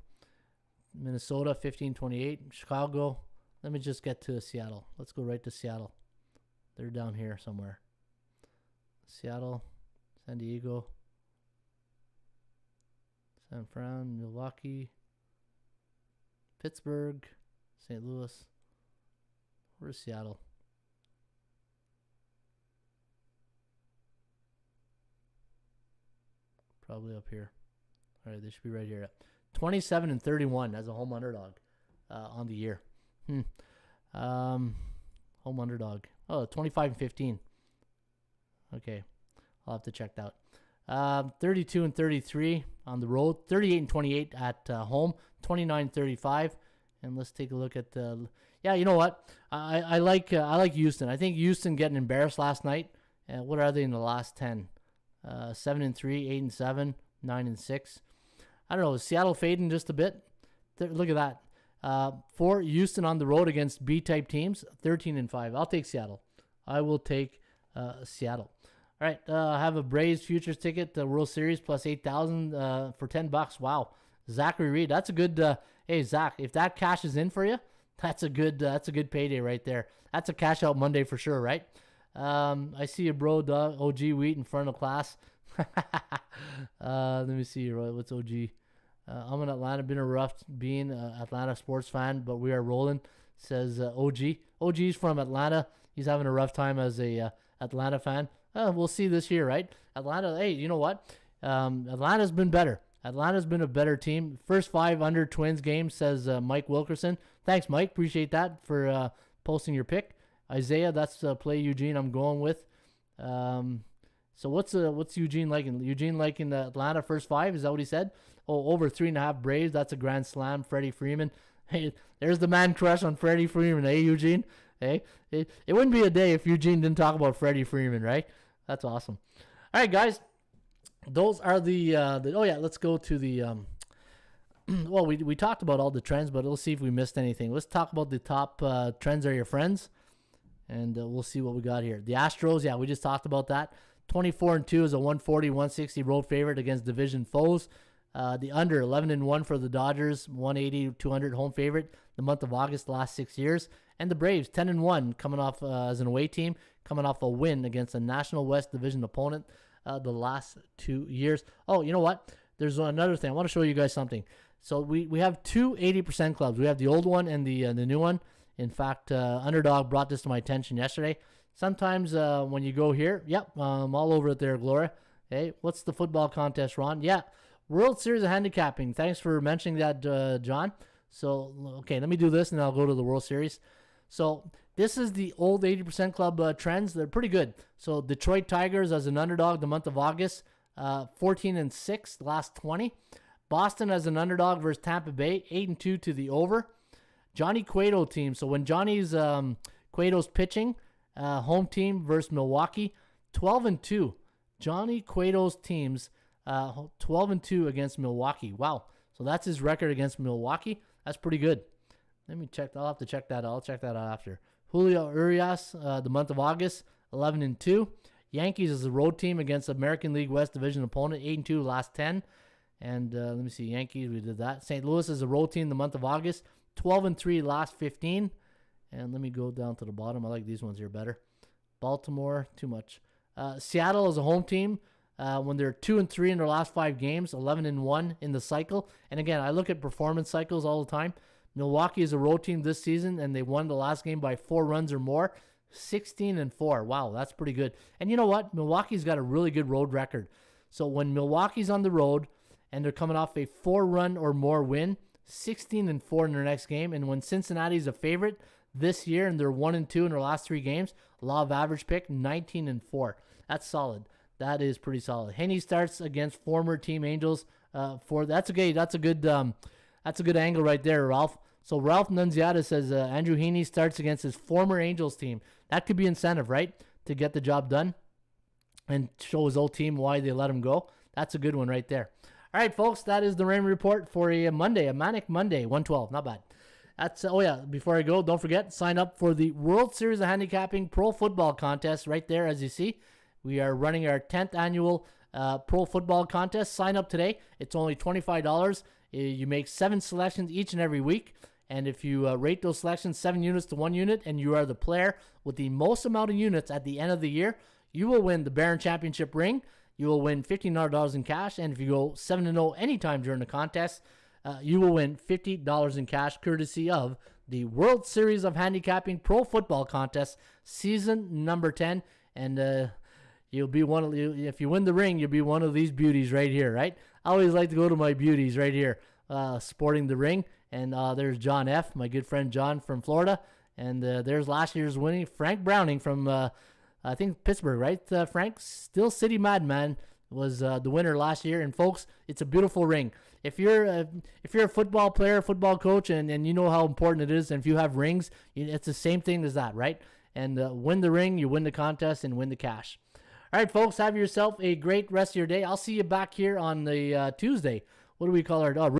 Minnesota, 15-28. Chicago. Let me just get to Seattle. Let's go right to Seattle. They're down here somewhere. Seattle, San Diego, San Fran, Milwaukee, Pittsburgh, St. Louis. Where's Seattle? Probably up here. All right, they should be right here. 27-31 as a home underdog on the year. Home underdog. Oh, 25-15. Okay, I'll have to check that out. 32-33 on the road. 38-28 at home. 29-35 And let's take a look at yeah, you know what? I like Houston. I think Houston getting embarrassed last night. What are they in the last 10? 7-3, 8-7, 9-6. I don't know. Is Seattle fading just a bit? Look at that. For Houston on the road against B-type teams, 13-5. I'll take Seattle. I will take Seattle. All right. I have a Braves futures ticket, the World Series plus 8,000 for $10. Wow. Zachary Reed. That's a good. Hey Zach, if that cashes in for you, that's a good payday right there. That's a cash out Monday for sure, right? I see a bro, OG Wheat in front of class. Let me see, Roy. What's OG? I'm in Atlanta. Been a rough being an Atlanta sports fan, but we are rolling. Says OG. OG's from Atlanta. He's having a rough time as a Atlanta fan. We'll see this year, right? Atlanta. Hey, you know what? Atlanta's been better. Atlanta's been a better team. First 5 under Twins games, says Mike Wilkerson. Thanks, Mike. Appreciate that for posting your pick. Isaiah, that's play Eugene I'm going with. So what's Eugene liking? Eugene liking Atlanta first 5? Is that what he said? Oh, over 3.5 Braves. That's a grand slam. Freddie Freeman. Hey, there's the man crush on Freddie Freeman. Hey, Eugene. Hey, it wouldn't be a day if Eugene didn't talk about Freddie Freeman, right? That's awesome. All right, guys. Those are the oh yeah, let's go to the well, we talked about all the trends, but let's see if we missed anything. Let's talk about the top trends are your friends, and we'll see what we got here. The Astros, yeah, we just talked about that. 24-2 is a 140-160 road favorite against division foes. The under 11-1 for the Dodgers, 180-200 home favorite the month of August, the last 6 years. And the Braves 10-1 coming off as an away team, coming off a win against a National West Division opponent the last 2 years. Oh, you know what? There's another thing. I want to show you guys something. So we have two 80% clubs. We have the old one and the new one. In fact, Underdog brought this to my attention yesterday. Sometimes when you go here, yep, I'm all over it there, Gloria. Hey, what's the football contest, Ron? Yeah, World Series of Handicapping. Thanks for mentioning that, John. So, okay, let me do this, and I'll go to the World Series. So this is the old 80% club trends. They're pretty good. So Detroit Tigers as an underdog the month of August, 14-6 the last 20. Boston as an underdog versus Tampa Bay, 8-2 to the over. Johnny Cueto team. So when Johnny's Cueto's pitching, home team versus Milwaukee, 12-2. Johnny Cueto's teams, 12-2 against Milwaukee. Wow. So that's his record against Milwaukee. That's pretty good. Let me check. I'll have to check that out. I'll check that out after. Julio Urias, the month of August, 11-2. Yankees is a road team against American League West Division opponent, 8-2 last 10. And let me see, Yankees, we did that. St. Louis is a road team the month of August, 12-3 last 15. And let me go down to the bottom. I like these ones here better. Baltimore, too much. Seattle is a home team when they're 2-3 in their last 5 games, 11-1 in the cycle. And again, I look at performance cycles all the time. Milwaukee is a road team this season, and they won the last game by 4 runs or more, 16-4. Wow, that's pretty good. And you know what? Milwaukee's got a really good road record. So when Milwaukee's on the road and they're coming off a 4-run or more win, 16-4 in their next game. And when Cincinnati's a favorite this year and they're 1-2 in their last 3 games, law of average pick, 19-4. That's solid. That is pretty solid. Henney starts against former Team Angels. That's a good angle right there, Ralph. So Ralph Nunziata says Andrew Heaney starts against his former Angels team. That could be incentive, right, to get the job done and show his old team why they let him go. That's a good one right there. All right, folks, that is the Raymond Report for a Monday, a manic Monday, 112. Not bad. That's oh yeah. Before I go, don't forget, sign up for the World Series of Handicapping Pro Football Contest right there, as you see. We are running our 10th annual Pro Football Contest. Sign up today. It's only $25. You make 7 selections each and every week. And if you rate those selections 7 units to 1 unit, and you are the player with the most amount of units at the end of the year, you will win the Barron Championship ring. You will win $1,500 in cash. And if you go 7-0 anytime during the contest, you will win $50 in cash, courtesy of the World Series of Handicapping Pro Football Contest, season number 10. And you'll be one of the, if you win the ring, you'll be one of these beauties right here, right? I always like to go to my beauties right here, sporting the ring. And there's John F., my good friend John from Florida. And there's last year's winning, Frank Browning from, I think, Pittsburgh, right? Frank, Still City Madman, was the winner last year. And folks, it's a beautiful ring. if you're a football player, football coach, and you know how important it is, and if you have rings, it's the same thing as that, right? And win the ring, you win the contest, and win the cash. All right, folks, have yourself a great rest of your day. I'll see you back here on the Tuesday. What do we call our